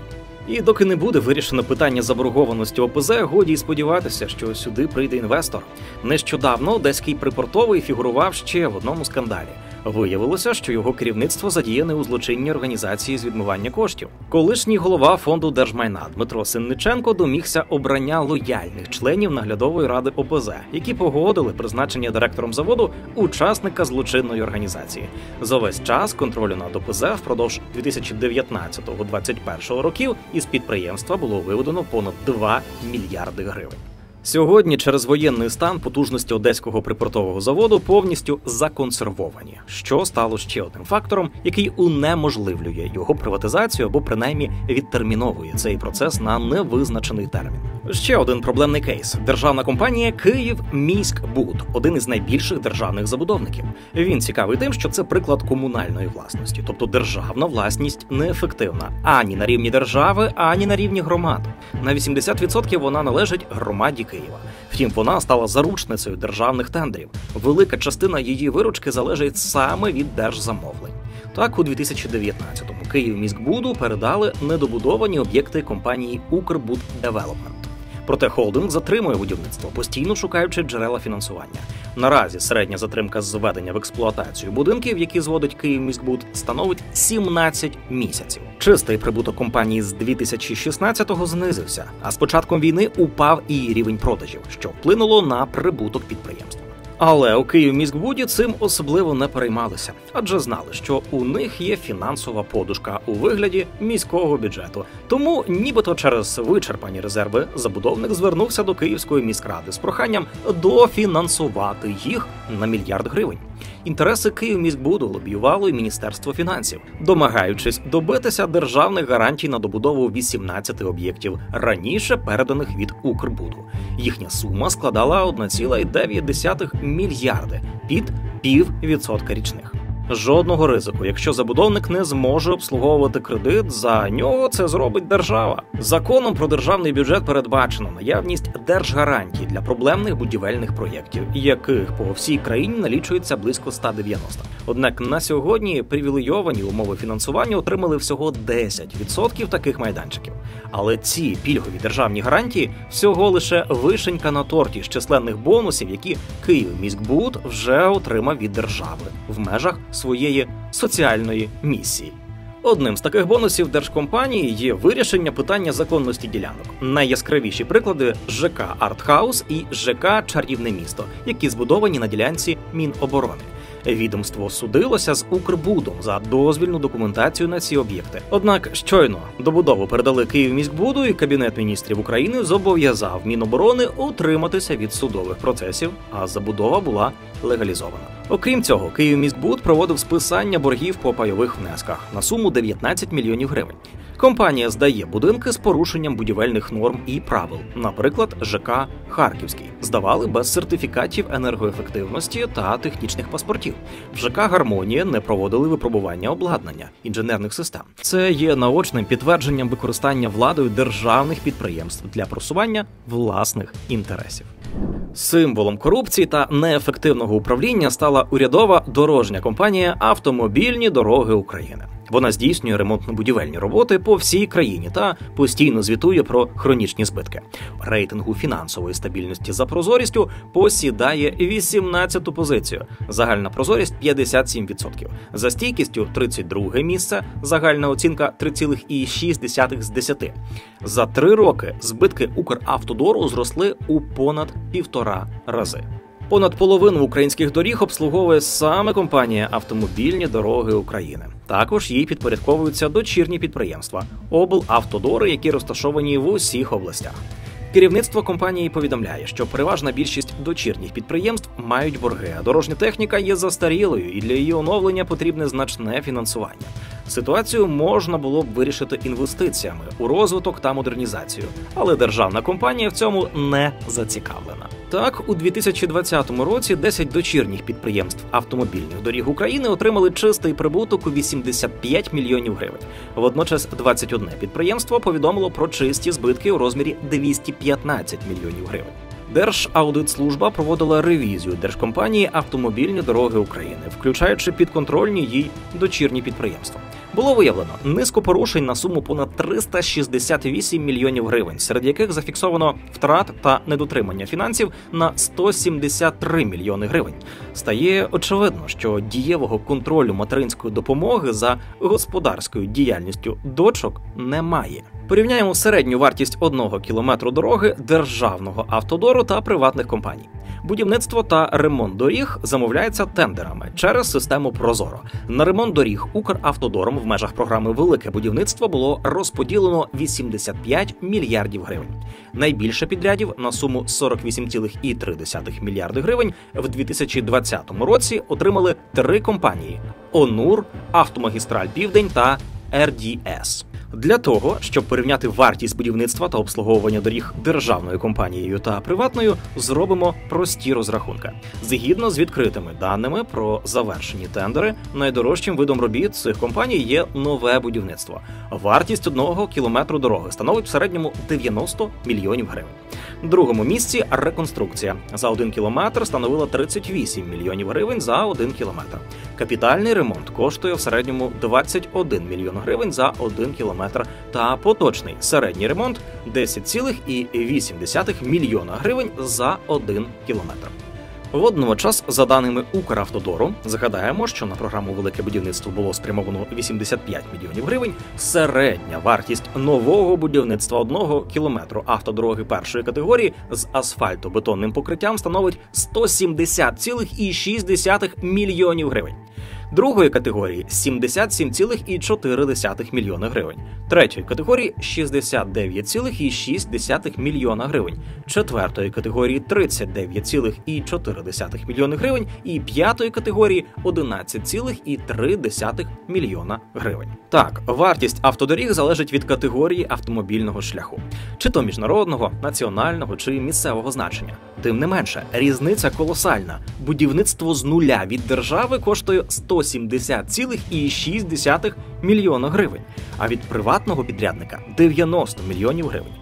І доки не буде вирішено питання заборгованості ОПЗ, годі й сподіватися, що сюди прийде інвестор. Нещодавно одеський припортовий фігурував ще в одному скандалі. Виявилося, що його керівництво задіяне у злочинній організації з відмивання коштів. Колишній голова фонду держмайна Дмитро Синниченко домігся обрання лояльних членів наглядової ради ОПЗ, які погодили призначення директором заводу учасника злочинної організації. За весь час контролю над ОПЗ впродовж 2019-2021 років із підприємства було виведено понад 2 мільярди гривень. Сьогодні через воєнний стан потужності Одеського припортового заводу повністю законсервовані, що стало ще одним фактором, який унеможливлює його приватизацію або принаймні відтерміновує цей процес на невизначений термін. Ще один проблемний кейс – державна компанія «Київміськбуд» – один із найбільших державних забудовників. Він цікавий тим, що це приклад комунальної власності, тобто державна власність неефективна ані на рівні держави, ані на рівні громад. На 80% вона належить громаді Києва. Втім, вона стала заручницею державних тендерів. Велика частина її виручки залежить саме від держзамовлень. Так, у 2019-му «Київміськбуду» передали недобудовані об'єкти компанії «Укрбуддевелопмент». Проте холдинг затримує будівництво, постійно шукаючи джерела фінансування. Наразі середня затримка з введення в експлуатацію будинків, які зводить «Київміськбуд», становить 17 місяців. Чистий прибуток компанії з 2016-го знизився, а з початком війни упав і рівень продажів, що вплинуло на прибуток підприємства. Але у «Київміськбуді» цим особливо не переймалися, адже знали, що у них є фінансова подушка у вигляді міського бюджету. Тому нібито через вичерпані резерви забудовник звернувся до Київської міськради з проханням дофінансувати їх на 1 мільярд гривень. Інтереси «Київміськбуду» лобіювало і Міністерство фінансів, домагаючись добитися державних гарантій на добудову 18 об'єктів, раніше переданих від «Укрбуду». Їхня сума складала 1,9 мільярди під 0,5% річних. Жодного ризику, якщо забудовник не зможе обслуговувати кредит, за нього це зробить держава. Законом про державний бюджет передбачено наявність держгарантій для проблемних будівельних проєктів, яких по всій країні налічується близько 190. Однак на сьогодні привілейовані умови фінансування отримали всього 10% таких майданчиків. Але ці пільгові державні гарантії всього лише вишенька на торті з численних бонусів, які «Київміськбуд» вже отримав від держави в межах своєї соціальної місії. Одним з таких бонусів держкомпанії є вирішення питання законності ділянок. Найяскравіші приклади – ЖК «Артхаус» і ЖК «Чарівне місто», які збудовані на ділянці Міноборони. Відомство судилося з «Укрбудом» за дозвільну документацію на ці об'єкти. Однак щойно добудову передали «Київміськбуду» і Кабінет міністрів України зобов'язав Міноборони утриматися від судових процесів, а забудова була легалізована. Окрім цього, «Київміськбуд» проводив списання боргів по пайових внесках на суму 19 мільйонів гривень. Компанія здає будинки з порушенням будівельних норм і правил. Наприклад, ЖК «Харківський» здавали без сертифікатів енергоефективності та технічних паспортів. В ЖК «Гармонія» не проводили випробування обладнання інженерних систем. Це є наочним підтвердженням використання владою державних підприємств для просування власних інтересів. Символом корупції та неефективного управління стала урядова дорожня компанія «Автомобільні дороги України». Вона здійснює ремонтно-будівельні роботи по всій країні та постійно звітує про хронічні збитки. В рейтингу фінансової стабільності за прозорістю посідає 18-ту позицію. Загальна прозорість – 57%. За стійкістю – 32-ге місце, загальна оцінка – 3,6 з 10. За 3 роки збитки Укравтодору зросли у понад 1,5 рази. Понад половину українських доріг обслуговує саме компанія «Автомобільні дороги України». Також їй підпорядковуються дочірні підприємства – облавтодори, які розташовані в усіх областях. Керівництво компанії повідомляє, що переважна більшість дочірніх підприємств мають борги, а дорожня техніка є застарілою і для її оновлення потрібне значне фінансування. Ситуацію можна було б вирішити інвестиціями у розвиток та модернізацію, але державна компанія в цьому не зацікавлена. Так, у 2020 році 10 дочірніх підприємств автомобільних доріг України отримали чистий прибуток у 85 мільйонів гривень. Водночас 21 підприємство повідомило про чисті збитки у розмірі 215 мільйонів гривень. Держаудитслужба проводила ревізію держкомпанії «Автомобільні дороги України», включаючи підконтрольні їй дочірні підприємства. Було виявлено низку порушень на суму понад 368 мільйонів гривень, серед яких зафіксовано втрат та недотримання фінансів на 173 мільйони гривень. Стає очевидно, що дієвого контролю материнської допомоги за господарською діяльністю дочок немає. Порівняємо середню вартість 1 кілометру дороги державного автодору та приватних компаній. Будівництво та ремонт доріг замовляється тендерами через систему ProZorro. На ремонт доріг Укравтодором в межах програми «Велике будівництво» було розподілено 85 мільярдів гривень. Найбільше підрядів на суму 48,3 мільярди гривень в 2020 році отримали 3 компанії – «Онур», «Автомагістраль Південь» та «РДС». Для того, щоб порівняти вартість будівництва та обслуговування доріг державною компанією та приватною, зробимо прості розрахунки. Згідно з відкритими даними про завершені тендери, найдорожчим видом робіт цих компаній є нове будівництво. Вартість 1 кілометру дороги становить в середньому 90 мільйонів гривень. В другому місці – реконструкція. За 1 кілометр становила 38 мільйонів гривень за 1 кілометр. Капітальний ремонт коштує в середньому 21 мільйон гривень за 1 кілометр. Та поточний середній ремонт – 10,8 мільйона гривень за 1 кілометр. Водночас, за даними Укравтодору, згадаємо, що на програму «Велике будівництво» було спрямовано 85 мільйонів гривень, середня вартість нового будівництва 1 кілометру автодороги першої категорії з асфальтобетонним покриттям становить 170,6 мільйонів гривень. Другої категорії – 77,4 мільйона гривень. Третьої категорії – 69,6 мільйона гривень. Четвертої категорії – 39,4 мільйона гривень. І п'ятої категорії – 11,3 мільйона гривень. Так, вартість автодоріг залежить від категорії автомобільного шляху. Чи то міжнародного, національного, чи місцевого значення. Тим не менше, різниця колосальна. Будівництво з нуля від держави коштує 170,6 мільйона гривень, а від приватного підрядника – 90 мільйонів гривень.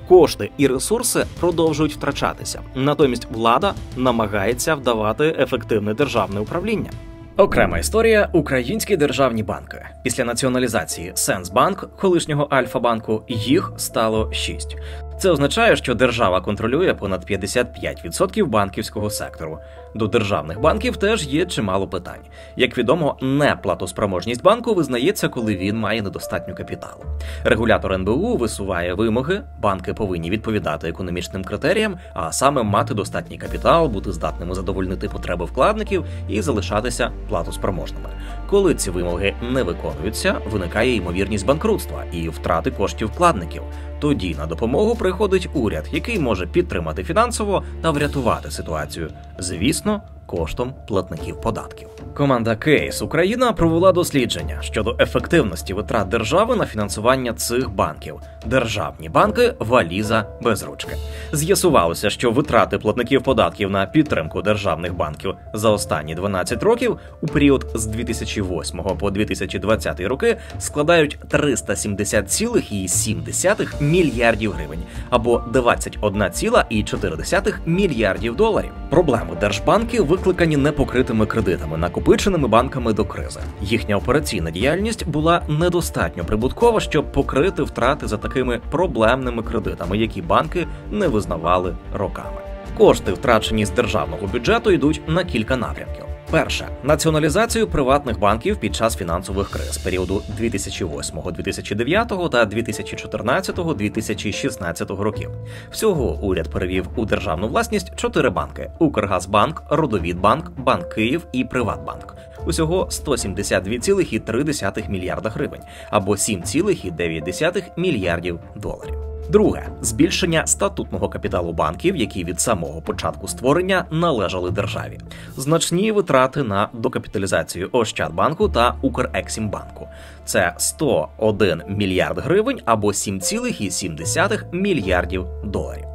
Кошти і ресурси продовжують втрачатися. Натомість влада намагається вдавати ефективне державне управління. Окрема історія – українські державні банки. Після націоналізації Сенсбанк, колишнього Альфа-банку, їх стало 6. Це означає, що держава контролює понад 55% банківського сектору. До державних банків теж є чимало питань. Як відомо, неплатоспроможність банку визнається, коли він має недостатньо капіталу. Регулятор НБУ висуває вимоги, банки повинні відповідати економічним критеріям, а саме мати достатній капітал, бути здатними задовольнити потреби вкладників і залишатися платоспроможними. Коли ці вимоги не виконуються, виникає ймовірність банкрутства і втрати коштів вкладників. Тоді на допомогу приходить уряд, який може підтримати фінансово та врятувати ситуацію. Звісно, коштом платників податків. Команда Кейс Україна провела дослідження щодо ефективності витрат держави на фінансування цих банків. Державні банки – валіза без ручки. З'ясувалося, що витрати платників податків на підтримку державних банків за останні 12 років у період з 2008 по 2020 роки складають 370,7 мільярдів гривень або 21,4 мільярдів доларів. Проблеми держбанків викликані непокритими кредитами, накопиченими банками до кризи. Їхня операційна діяльність була недостатньо прибуткова, щоб покрити втрати за такими проблемними кредитами, які банки не визнавали роками. Кошти, втрачені з державного бюджету, йдуть на кілька напрямків. Перше – націоналізацію приватних банків під час фінансових криз періоду 2008-2009 та 2014-2016 років. Всього уряд перевів у державну власність 4 банки – Укргазбанк, Родовідбанк, Банк Київ і Приватбанк. Усього 172,3 мільярда гривень або 7,9 мільярдів доларів. Друге – збільшення статутного капіталу банків, які від самого початку створення належали державі. Значні витрати на докапіталізацію Ощадбанку та Укрексімбанку. Це 101 мільярд гривень або 7,7 мільярдів доларів.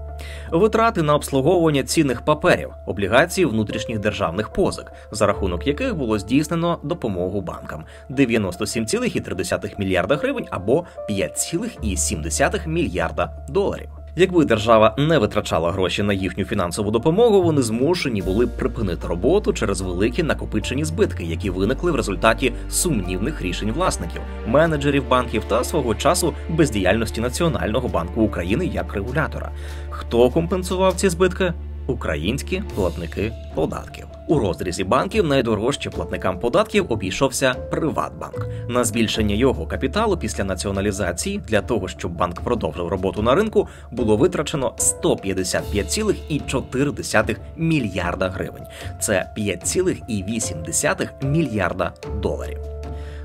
Витрати на обслуговування цінних паперів, облігацій внутрішніх державних позик, за рахунок яких було здійснено допомогу банкам – 97,3 мільярда гривень або 5,7 мільярда доларів. Якби держава не витрачала гроші на їхню фінансову допомогу, вони змушені були б припинити роботу через великі накопичені збитки, які виникли в результаті сумнівних рішень власників, менеджерів банків та свого часу бездіяльності Національного банку України як регулятора. Хто компенсував ці збитки? Українські платники податків. У розрізі банків найдорожче платникам податків обійшовся Приватбанк. На збільшення його капіталу після націоналізації для того, щоб банк продовжив роботу на ринку, було витрачено 155,4 мільярда гривень. Це 5,8 мільярда доларів.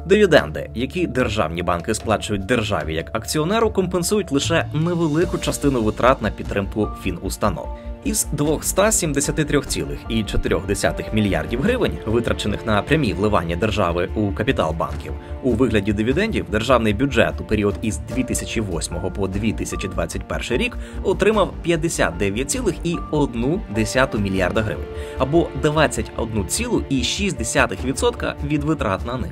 Дивіденди, які державні банки сплачують державі як акціонеру, компенсують лише невелику частину витрат на підтримку фінустанов. Із 273,4 мільярдів гривень, витрачених на прямі вливання держави у капітал банків, у вигляді дивідендів державний бюджет у період із 2008 по 2021 рік отримав 59,1 мільярда гривень, або 21,6% від витрат на них.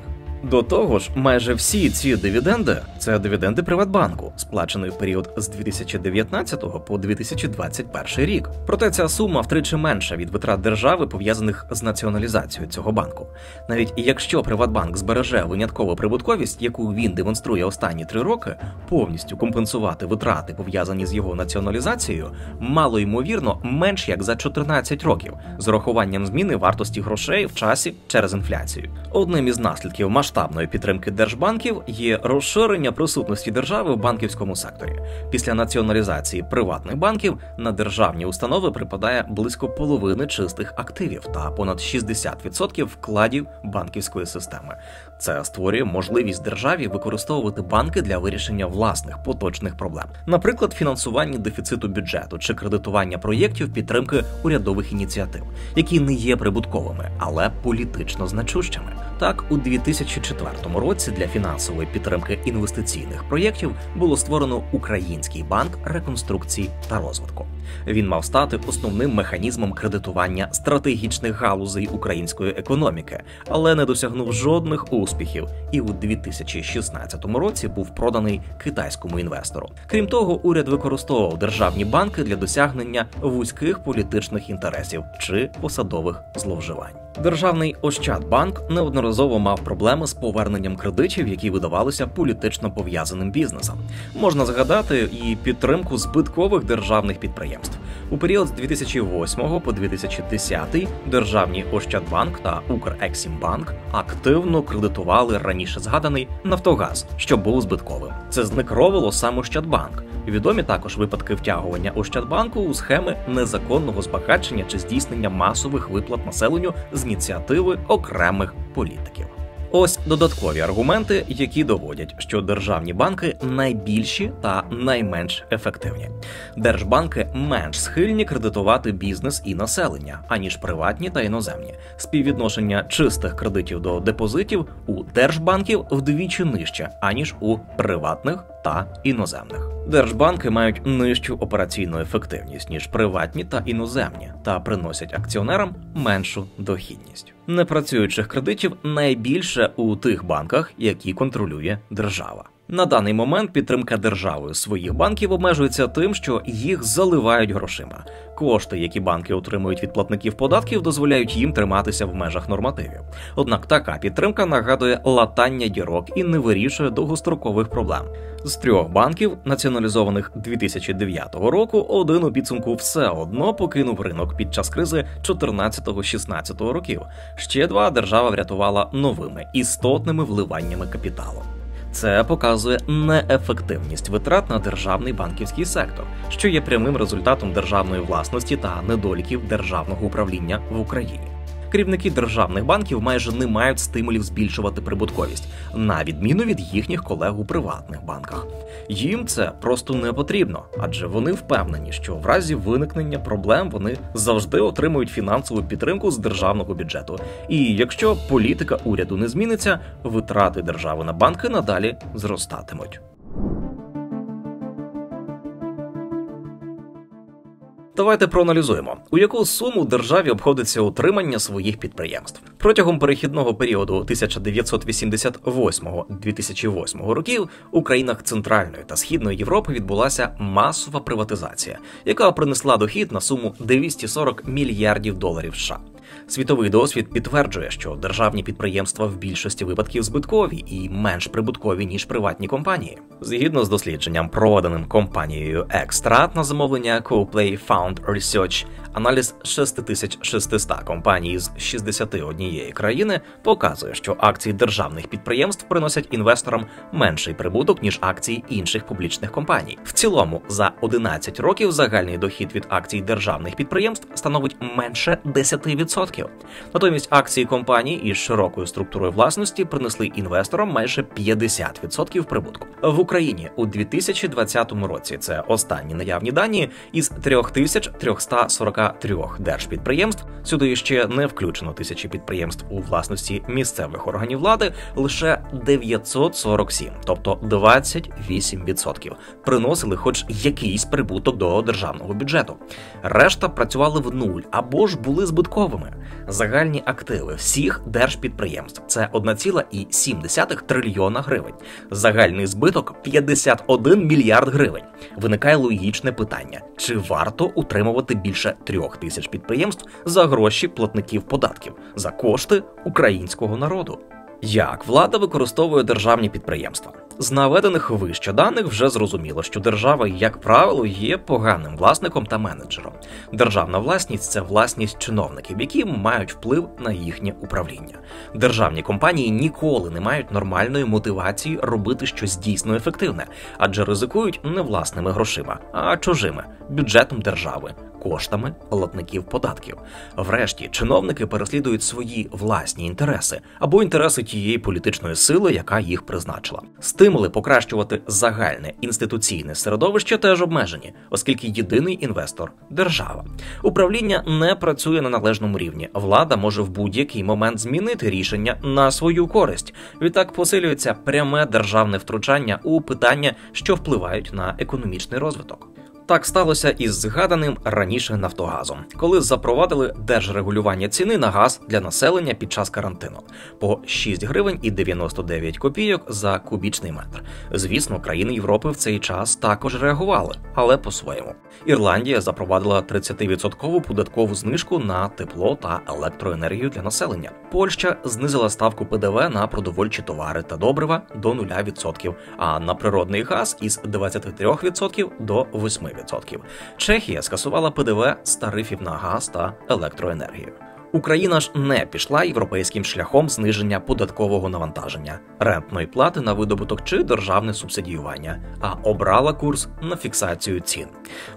До того ж, майже всі ці дивіденди – це дивіденди Приватбанку, сплачені в період з 2019 по 2021 рік. Проте ця сума втричі менша від витрат держави, пов'язаних з націоналізацією цього банку. Навіть якщо Приватбанк збереже виняткову прибутковість, яку він демонструє останні 3 роки, повністю компенсувати витрати, пов'язані з його націоналізацією, малоймовірно менш як за 14 років, з урахуванням зміни вартості грошей в часі через інфляцію. Одним із наслідків масштабної підтримки держбанків є розширення присутності держави в банківському секторі. Після націоналізації приватних банків на державні установи припадає близько половини чистих активів та понад 60% вкладів банківської системи. Це створює можливість державі використовувати банки для вирішення власних поточних проблем. Наприклад, фінансування дефіциту бюджету чи кредитування проєктів підтримки урядових ініціатив, які не є прибутковими, але політично значущими. Так, у 2004 році для фінансової підтримки інвестиційних проєктів було створено Український банк реконструкції та розвитку. Він мав стати основним механізмом кредитування стратегічних галузей української економіки, але не досягнув жодних успіхів і у 2016 році був проданий китайському інвестору. Крім того, уряд використовував державні банки для досягнення вузьких політичних інтересів чи посадових зловживань. Державний Ощадбанк неодноразово мав проблеми з поверненням кредитів, які видавалися політично пов'язаним бізнесом. Можна згадати і підтримку збиткових державних підприємств. У період з 2008 по 2010 державні Ощадбанк та Укрексімбанк активно кредитували раніше згаданий Нафтогаз, що був збитковим. Це зникровило сам Ощадбанк. Відомі також випадки втягування Ощадбанку у схеми незаконного збагачення чи здійснення масових виплат населенню з ініціативи окремих політиків. Ось додаткові аргументи, які доводять, що державні банки найбільші та найменш ефективні. Держбанки менш схильні кредитувати бізнес і населення, аніж приватні та іноземні. Співвідношення чистих кредитів до депозитів у держбанків вдвічі нижче, аніж у приватних та іноземних. Держбанки мають нижчу операційну ефективність, ніж приватні та іноземні, та приносять акціонерам меншу дохідність. Непрацюючих кредитів найбільше у тих банках, які контролює держава. На даний момент підтримка державою своїх банків обмежується тим, що їх заливають грошима. Кошти, які банки отримують від платників податків, дозволяють їм триматися в межах нормативів. Однак така підтримка нагадує латання дірок і не вирішує довгострокових проблем. З 3 банків, націоналізованих 2009 року, один у підсумку все одно покинув ринок під час кризи 14-16 років. Ще 2 держава врятувала новими, істотними вливаннями капіталу. Це показує неефективність витрат на державний банківський сектор, що є прямим результатом державної власності та недоліків державного управління в Україні. Керівники державних банків майже не мають стимулів збільшувати прибутковість, на відміну від їхніх колег у приватних банках. Їм це просто не потрібно, адже вони впевнені, що в разі виникнення проблем вони завжди отримують фінансову підтримку з державного бюджету. І якщо політика уряду не зміниться, витрати держави на банки надалі зростатимуть. Давайте проаналізуємо, у яку суму державі обходиться утримання своїх підприємств. Протягом перехідного періоду 1988-2008 років у країнах Центральної та Східної Європи відбулася масова приватизація, яка принесла дохід на суму 240 мільярдів доларів США. Світовий досвід підтверджує, що державні підприємства в більшості випадків збиткові і менш прибуткові, ніж приватні компанії. Згідно з дослідженням, проведеним компанією Xstrat на замовлення Copley Fund Research, аналіз 6600 компаній з 61 країни показує, що акції державних підприємств приносять інвесторам менший прибуток, ніж акції інших публічних компаній. В цілому, за 11 років загальний дохід від акцій державних підприємств становить менше 10%. Натомість акції компаній із широкою структурою власності принесли інвесторам майже 50% прибутку. В Україні у 2020 році, це останні наявні дані, із 3343 держпідприємств, сюди ще не включено тисячі підприємств у власності місцевих органів влади, лише 947, тобто 28%, приносили хоч якийсь прибуток до державного бюджету. Решта працювали в нуль або ж були збитковими. Загальні активи всіх держпідприємств – це 1,7 трильйона гривень. Загальний збиток – 51 мільярд гривень. Виникає логічне питання – чи варто утримувати більше 3000 підприємств за гроші платників податків, за кошти українського народу? Як влада використовує державні підприємства? З наведених вище даних вже зрозуміло, що держава, як правило, є поганим власником та менеджером. Державна власність – це власність чиновників, які мають вплив на їхнє управління. Державні компанії ніколи не мають нормальної мотивації робити щось дійсно ефективне, адже ризикують не власними грошима, а чужими – бюджетом держави, коштами платників податків. Врешті, чиновники переслідують свої власні інтереси або інтереси тієї політичної сили, яка їх призначила. Стимули покращувати загальне інституційне середовище теж обмежені, оскільки єдиний інвестор – держава. Управління не працює на належному рівні. Влада може в будь-який момент змінити рішення на свою користь. Відтак посилюється пряме державне втручання у питання, що впливають на економічний розвиток. Так сталося із згаданим раніше «Нафтогазом», коли запровадили держрегулювання ціни на газ для населення під час карантину по 6 гривень і 99 копійок за кубічний метр. Звісно, країни Європи в цей час також реагували, але по-своєму. Ірландія запровадила 30% податкову знижку на тепло та електроенергію для населення. Польща знизила ставку ПДВ на продовольчі товари та добрива до 0%, а на природний газ із 23% до 8%. Чехія скасувала ПДВ з тарифів на газ та електроенергію. Україна ж не пішла європейським шляхом зниження податкового навантаження, рентної плати на видобуток чи державне субсидіювання, а обрала курс на фіксацію цін.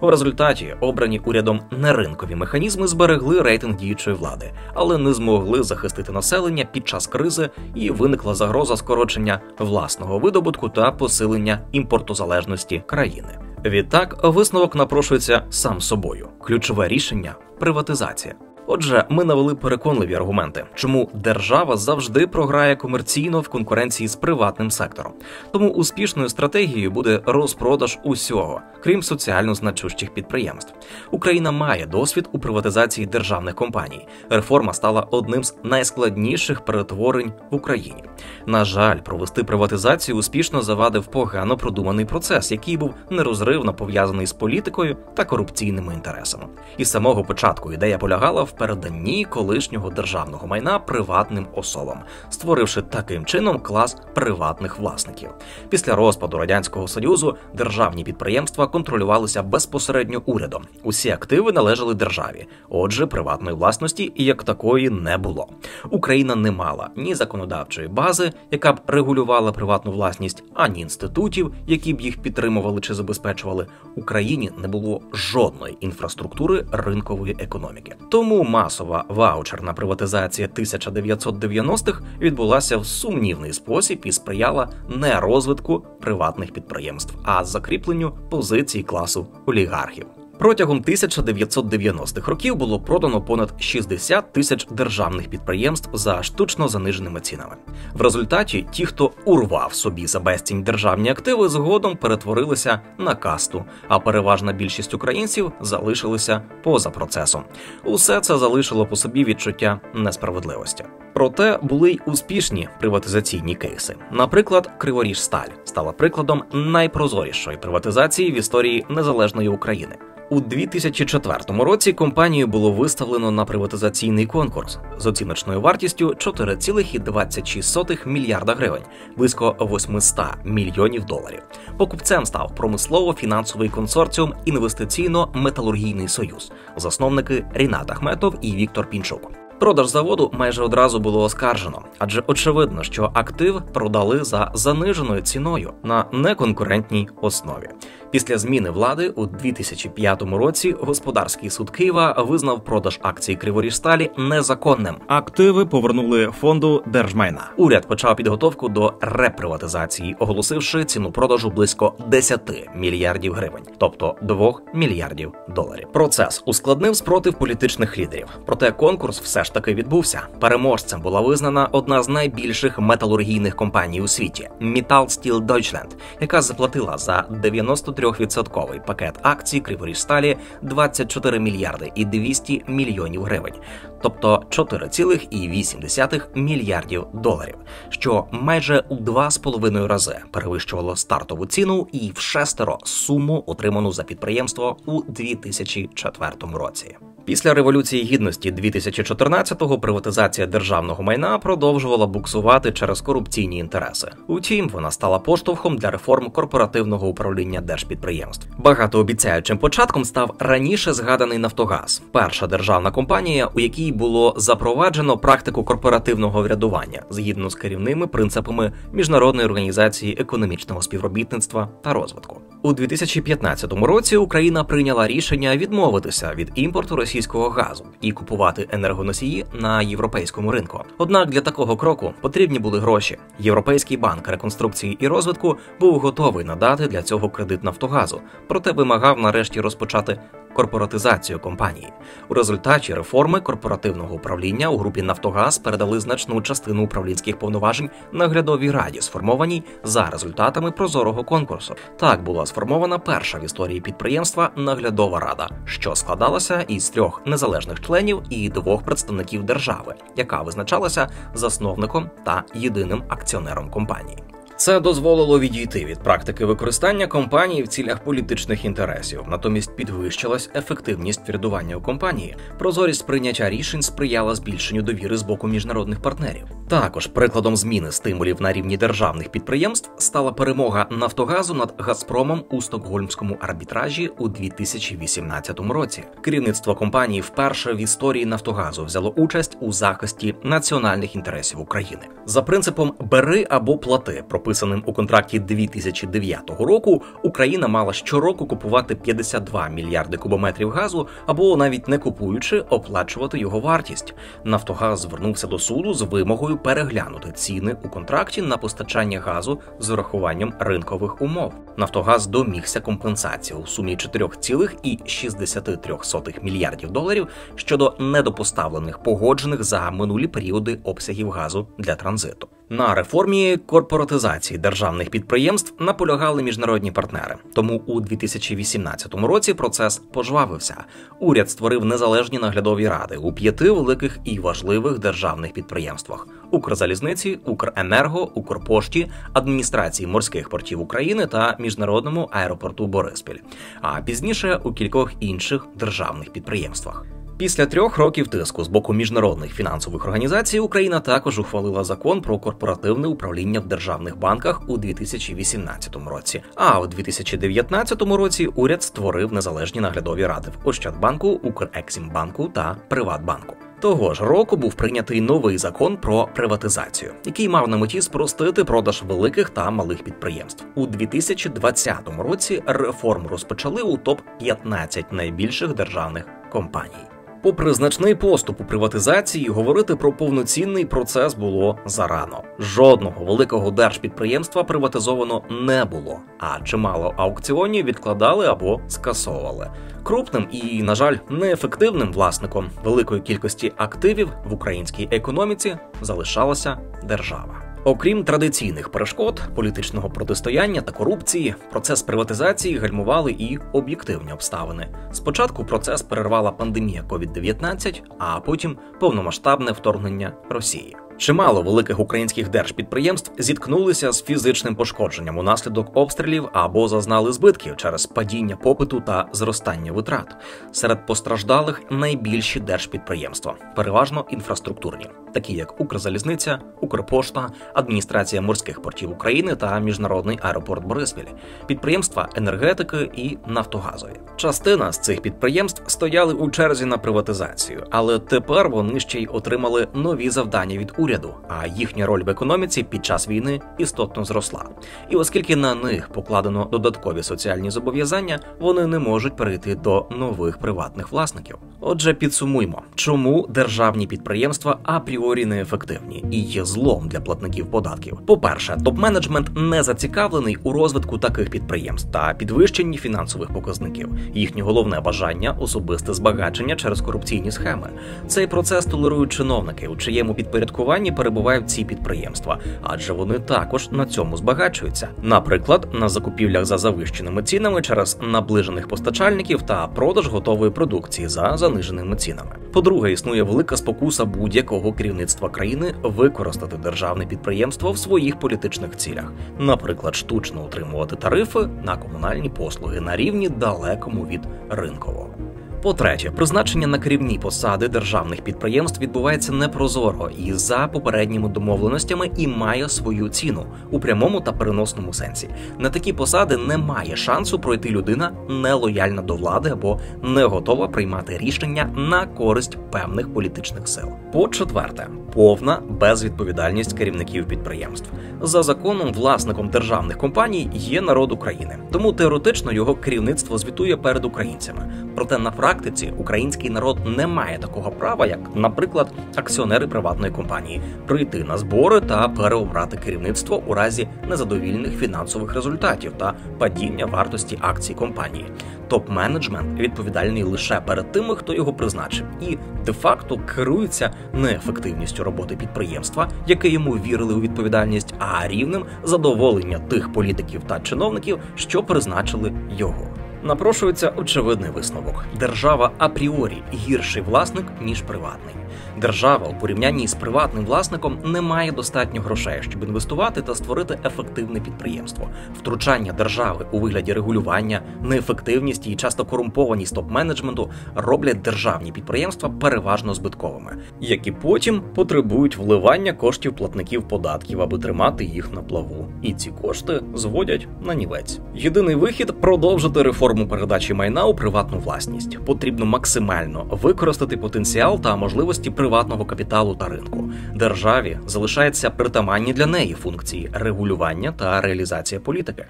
У результаті обрані урядом неринкові механізми зберегли рейтинг діючої влади, але не змогли захистити населення під час кризи, і виникла загроза скорочення власного видобутку та посилення імпортозалежності країни. Відтак, висновок напрошується сам собою. Ключове рішення – приватизація. Отже, ми навели переконливі аргументи, чому держава завжди програє комерційно в конкуренції з приватним сектором. Тому успішною стратегією буде розпродаж усього, крім соціально значущих підприємств. Україна має досвід у приватизації державних компаній. Реформа стала одним з найскладніших перетворень в Україні. На жаль, провести приватизацію успішно завадив погано продуманий процес, який був нерозривно пов'язаний з політикою та корупційними інтересами. Із самого початку ідея полягала в переданні колишнього державного майна приватним особам, створивши таким чином клас приватних власників. Після розпаду Радянського Союзу державні підприємства контролювалися безпосередньо урядом. Усі активи належали державі, отже, приватної власності як такої не було. Україна не мала ні законодавчої бази, яка б регулювала приватну власність, ані інститутів, які б їх підтримували чи забезпечували. Україні не було жодної інфраструктури ринкової економіки. Тому масова ваучерна приватизація 1990-х відбулася в сумнівний спосіб і сприяла не розвитку приватних підприємств, а закріпленню позицій класу олігархів. Протягом 1990-х років було продано понад 60 тисяч державних підприємств за штучно заниженими цінами. В результаті ті, хто урвав собі за безцінь державні активи, згодом перетворилися на касту, а переважна більшість українців залишилися поза процесом. Усе це залишило по собі відчуття несправедливості. Проте були й успішні приватизаційні кейси. Наприклад, Криворіжсталь стала прикладом найпрозорішої приватизації в історії незалежної України. У 2004 році компанію було виставлено на приватизаційний конкурс з оціночною вартістю 4,26 мільярда гривень, близько 800 мільйонів доларів. Покупцем став промислово-фінансовий консорціум «Інвестиційно-металургійний союз», засновники Рінат Ахметов і Віктор Пінчук. Продаж заводу майже одразу було оскаржено, адже очевидно, що актив продали за заниженою ціною на неконкурентній основі. Після зміни влади у 2005 році Господарський суд Києва визнав продаж акцій Криворіжсталі незаконним. Активи повернули фонду держмайна. Уряд почав підготовку до реприватизації, оголосивши ціну продажу близько 10 мільярдів гривень, тобто 2 мільярдів доларів. Процес ускладнив спротив політичних лідерів. Проте конкурс все ж таки відбувся. Переможцем була визнана одна з найбільших металургійних компаній у світі – Metall Steel Deutschland, яка заплатила за 93% пакет акцій Криворіжсталі 24 мільярди і 200 мільйонів гривень, тобто 4,8 мільярдів доларів, що майже у 2,5 рази перевищувало стартову ціну і в 6 суму, отриману за підприємство у 2004 році. Після Революції Гідності 2014-го приватизація державного майна продовжувала буксувати через корупційні інтереси. Утім, вона стала поштовхом для реформ корпоративного управління держпідприємств. Багатообіцяючим початком став раніше згаданий «Нафтогаз» – перша державна компанія, у якій було запроваджено практику корпоративного врядування згідно з керівними принципами Міжнародної організації економічного співробітництва та розвитку. У 2015 році Україна прийняла рішення відмовитися від імпорту російського газу і купувати енергоносії на європейському ринку. Однак для такого кроку потрібні були гроші. Європейський банк реконструкції і розвитку був готовий надати для цього кредит «Нафтогазу», проте вимагав нарешті розпочати корпоратизацію компанії. У результаті реформи корпоративного управління у групі «Нафтогаз» передали значну частину управлінських повноважень наглядовій раді, сформованій за результатами прозорого конкурсу. Так була сформована перша в історії підприємства наглядова рада, що складалася із 3 незалежних членів і 2 представників держави, яка визначалася засновником та єдиним акціонером компанії. Це дозволило відійти від практики використання компанії в цілях політичних інтересів, натомість підвищилась ефективність врядування у компанії. Прозорість прийняття рішень сприяла збільшенню довіри з боку міжнародних партнерів. Також прикладом зміни стимулів на рівні державних підприємств стала перемога «Нафтогазу» над «Газпромом» у Стокгольмському арбітражі у 2018 році. Керівництво компанії вперше в історії «Нафтогазу» взяло участь у захисті національних інтересів України. За принципом «бери або плати», прописаним у контракті 2009 року, Україна мала щороку купувати 52 мільярди кубометрів газу або, навіть не купуючи, оплачувати його вартість. «Нафтогаз» звернувся до суду з вимогою переглянути ціни у контракті на постачання газу з урахуванням ринкових умов. «Нафтогаз» домігся компенсації у сумі 4,63 мільярдів доларів щодо недопоставлених погоджених за минулі періоди обсягів газу для транзиту. На реформі корпоратизації державних підприємств наполягали міжнародні партнери. Тому у 2018 році процес пожвавився. Уряд створив незалежні наглядові ради у 5 великих і важливих державних підприємствах – Укрзалізниці, Укренерго, Укрпошті, Адміністрації морських портів України та Міжнародному аеропорту Бориспіль, а пізніше у кількох інших державних підприємствах. Після 3 років тиску з боку міжнародних фінансових організацій Україна також ухвалила закон про корпоративне управління в державних банках у 2018 році. А у 2019 році уряд створив незалежні наглядові ради в Ощадбанку, Укрексімбанку та Приватбанку. Того ж року був прийнятий новий закон про приватизацію, який мав на меті спростити продаж великих та малих підприємств. У 2020 році реформу розпочали у топ-15 найбільших державних компаній. Попри значний поступ у приватизації, говорити про повноцінний процес було зарано. Жодного великого держпідприємства приватизовано не було, а чимало аукціонів відкладали або скасовували. Крупним і, на жаль, неефективним власником великої кількості активів в українській економіці залишалася держава. Окрім традиційних перешкод, політичного протистояння та корупції, процес приватизації гальмували і об'єктивні обставини. Спочатку процес перервала пандемія COVID-19, а потім повномасштабне вторгнення Росії. Чимало великих українських держпідприємств зіткнулися з фізичним пошкодженням унаслідок обстрілів або зазнали збитків через падіння попиту та зростання витрат. Серед постраждалих найбільші держпідприємства, переважно інфраструктурні, такі як Укрзалізниця, Укрпошта, Адміністрація морських портів України та Міжнародний аеропорт Бориспіль, підприємства енергетики і нафтогазові. Частина з цих підприємств стояли у черзі на приватизацію, але тепер вони ще й отримали нові завдання від уряду, а їхня роль в економіці під час війни істотно зросла. І оскільки на них покладено додаткові соціальні зобов'язання, вони не можуть перейти до нових приватних власників. Отже, підсумуймо, чому державні підприємства апріорі неефективні і є злом для платників податків. По-перше, топ-менеджмент не зацікавлений у розвитку таких підприємств та підвищенні фінансових показників. Їхнє головне бажання – особисте збагачення через корупційні схеми. Цей процес толерують чиновники, у чиєму підпорядкуванні перебувають ці підприємства, адже вони також на цьому збагачуються. Наприклад, на закупівлях за завищеними цінами через наближених постачальників та продаж готової продукції за заниженими цінами. По-друге, існує велика спокуса будь-якого керівництва країни використати державне підприємство в своїх політичних цілях. Наприклад, штучно утримувати тарифи на комунальні послуги на рівні далекому від ринкового. По-третє, призначення на керівні посади державних підприємств відбувається непрозоро і за попередніми домовленостями і має свою ціну у прямому та переносному сенсі. На такі посади не має шансу пройти людина, нелояльна до влади або не готова приймати рішення на користь певних політичних сил. По-четверте, повна безвідповідальність керівників підприємств. За законом, власником державних компаній є народ України, тому теоретично його керівництво звітує перед українцями. Проте на практиці український народ не має такого права, як, наприклад, акціонери приватної компанії, прийти на збори та переобрати керівництво у разі незадовільних фінансових результатів та падіння вартості акцій компанії. Топ-менеджмент відповідальний лише перед тими, хто його призначив, і де-факто керується не ефективністю роботи підприємства, яке йому вірили у відповідальність, а рівнем задоволення тих політиків та чиновників, що призначили його. Напрошується очевидний висновок. Держава апріорі гірший власник, ніж приватний. Держава у порівнянні з приватним власником не має достатньо грошей, щоб інвестувати та створити ефективне підприємство. Втручання держави у вигляді регулювання, неефективність і часто корумпованість топ-менеджменту роблять державні підприємства переважно збитковими, які потім потребують вливання коштів платників податків, аби тримати їх на плаву. І ці кошти зводять на нівець. Єдиний вихід – продовжити реформу передачі майна у приватну власність. Потрібно максимально використати потенціал та можливості приватного капіталу та ринку. Державі залишаються притаманні для неї функції регулювання та реалізація політики.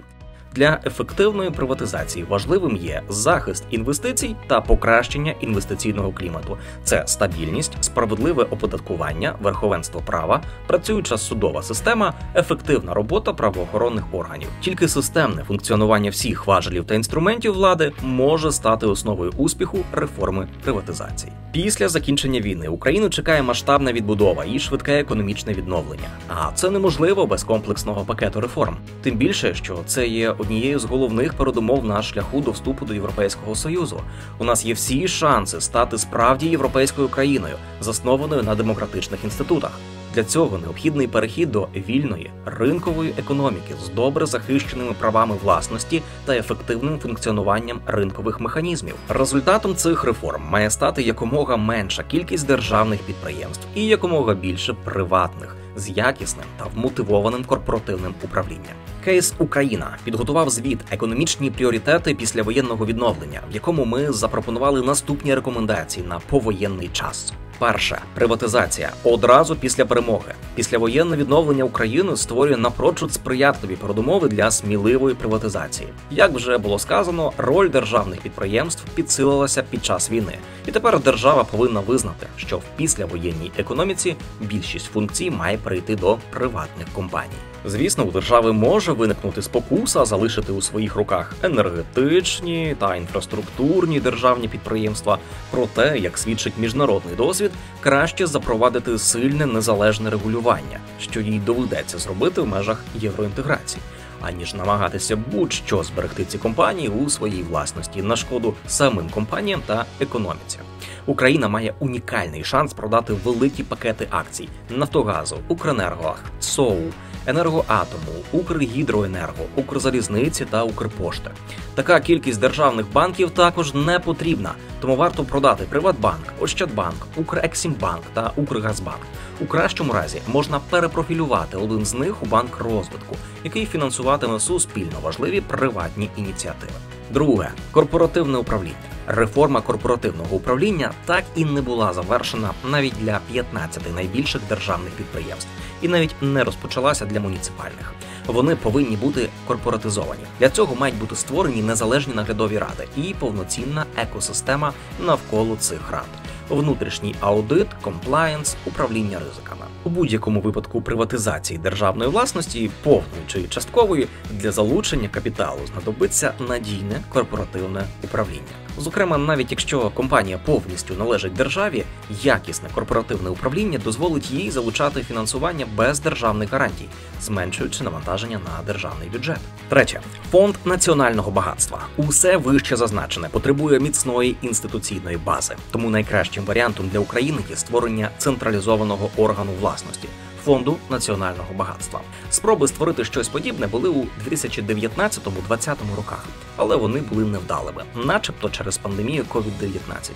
Для ефективної приватизації важливим є захист інвестицій та покращення інвестиційного клімату. Це стабільність, справедливе оподаткування, верховенство права, працююча судова система, ефективна робота правоохоронних органів. Тільки системне функціонування всіх важелів та інструментів влади може стати основою успіху реформи приватизації. Після закінчення війни Україну чекає масштабна відбудова і швидке економічне відновлення. А це неможливо без комплексного пакету реформ. Тим більше, що це є однією з головних передумов на шляху до вступу до Європейського Союзу. У нас є всі шанси стати справді європейською країною, заснованою на демократичних інститутах. Для цього необхідний перехід до вільної, ринкової економіки з добре захищеними правами власності та ефективним функціонуванням ринкових механізмів. Результатом цих реформ має стати якомога менша кількість державних підприємств і якомога більше приватних, з якісним та вмотивованим корпоративним управлінням. Кейс Україна підготував звіт «Економічні пріоритети післявоєнного відновлення», в якому ми запропонували наступні рекомендації на повоєнний час. Перше – приватизація. Одразу після перемоги. Післявоєнне відновлення України створює напрочуд сприятливі передумови для сміливої приватизації. Як вже було сказано, роль державних підприємств підсилилася під час війни. І тепер держава повинна визнати, що в післявоєнній економіці більшість функцій має перейти до приватних компаній. Звісно, у держави може виникнути спокуса залишити у своїх руках енергетичні та інфраструктурні державні підприємства. Проте, як свідчить міжнародний досвід, краще запровадити сильне незалежне регулювання, що їй доведеться зробити в межах євроінтеграції, аніж намагатися будь-що зберегти ці компанії у своїй власності на шкоду самим компаніям та економіці. Україна має унікальний шанс продати великі пакети акцій Нафтогазу, Укренерго, ЦОУ, Енергоатому, Укргідроенерго, Укрзалізниці та Укрпошти. Така кількість державних банків також не потрібна, тому варто продати Приватбанк, Ощадбанк, Укрексімбанк та Укргазбанк. У кращому разі можна перепрофілювати один з них у банк розвитку, який фінансуватиме суспільно важливі приватні ініціативи. Друге – корпоративне управління. Реформа корпоративного управління так і не була завершена навіть для 15 найбільших державних підприємств і навіть не розпочалася для муніципальних. Вони повинні бути корпоратизовані. Для цього мають бути створені незалежні наглядові ради і повноцінна екосистема навколо цих рад. Внутрішній аудит, комплаєнс, управління ризиками. У будь-якому випадку приватизації державної власності, повної чи часткової, для залучення капіталу знадобиться надійне корпоративне управління. Зокрема, навіть якщо компанія повністю належить державі, якісне корпоративне управління дозволить їй залучати фінансування без державних гарантій, зменшуючи навантаження на державний бюджет. Третє. Фонд національного багатства. Усе вище зазначене потребує міцної інституційної бази. Тому найкращим варіантом для України є створення централізованого органу власності – Фонду національного багатства. Спроби створити щось подібне були у 2019-2020 роках, але вони були невдалими, начебто через пандемію COVID-19.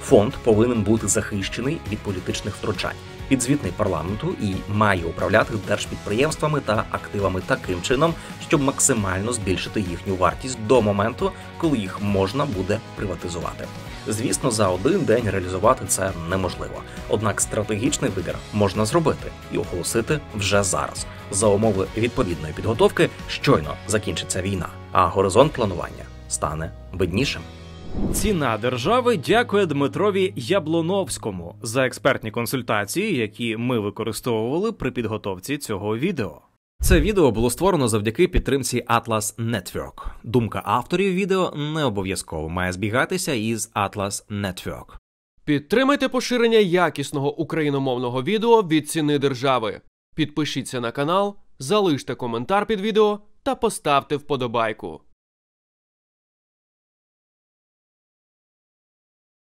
Фонд повинен бути захищений від політичних втручань, підзвітний парламенту і має управляти держпідприємствами та активами таким чином, щоб максимально збільшити їхню вартість до моменту, коли їх можна буде приватизувати. Звісно, за один день реалізувати це неможливо. Однак стратегічний вибір можна зробити і оголосити вже зараз, за умови відповідної підготовки щойно закінчиться війна, а горизонт планування стане виднішим. Ціна держави дякує Дмитрові Яблоновському за експертні консультації, які ми використовували при підготовці цього відео. Це відео було створено завдяки підтримці Atlas Network. Думка авторів відео не обов'язково має збігатися із Atlas Network. Підтримайте поширення якісного україномовного відео від ціни держави. Підпишіться на канал, залиште коментар під відео та поставте вподобайку.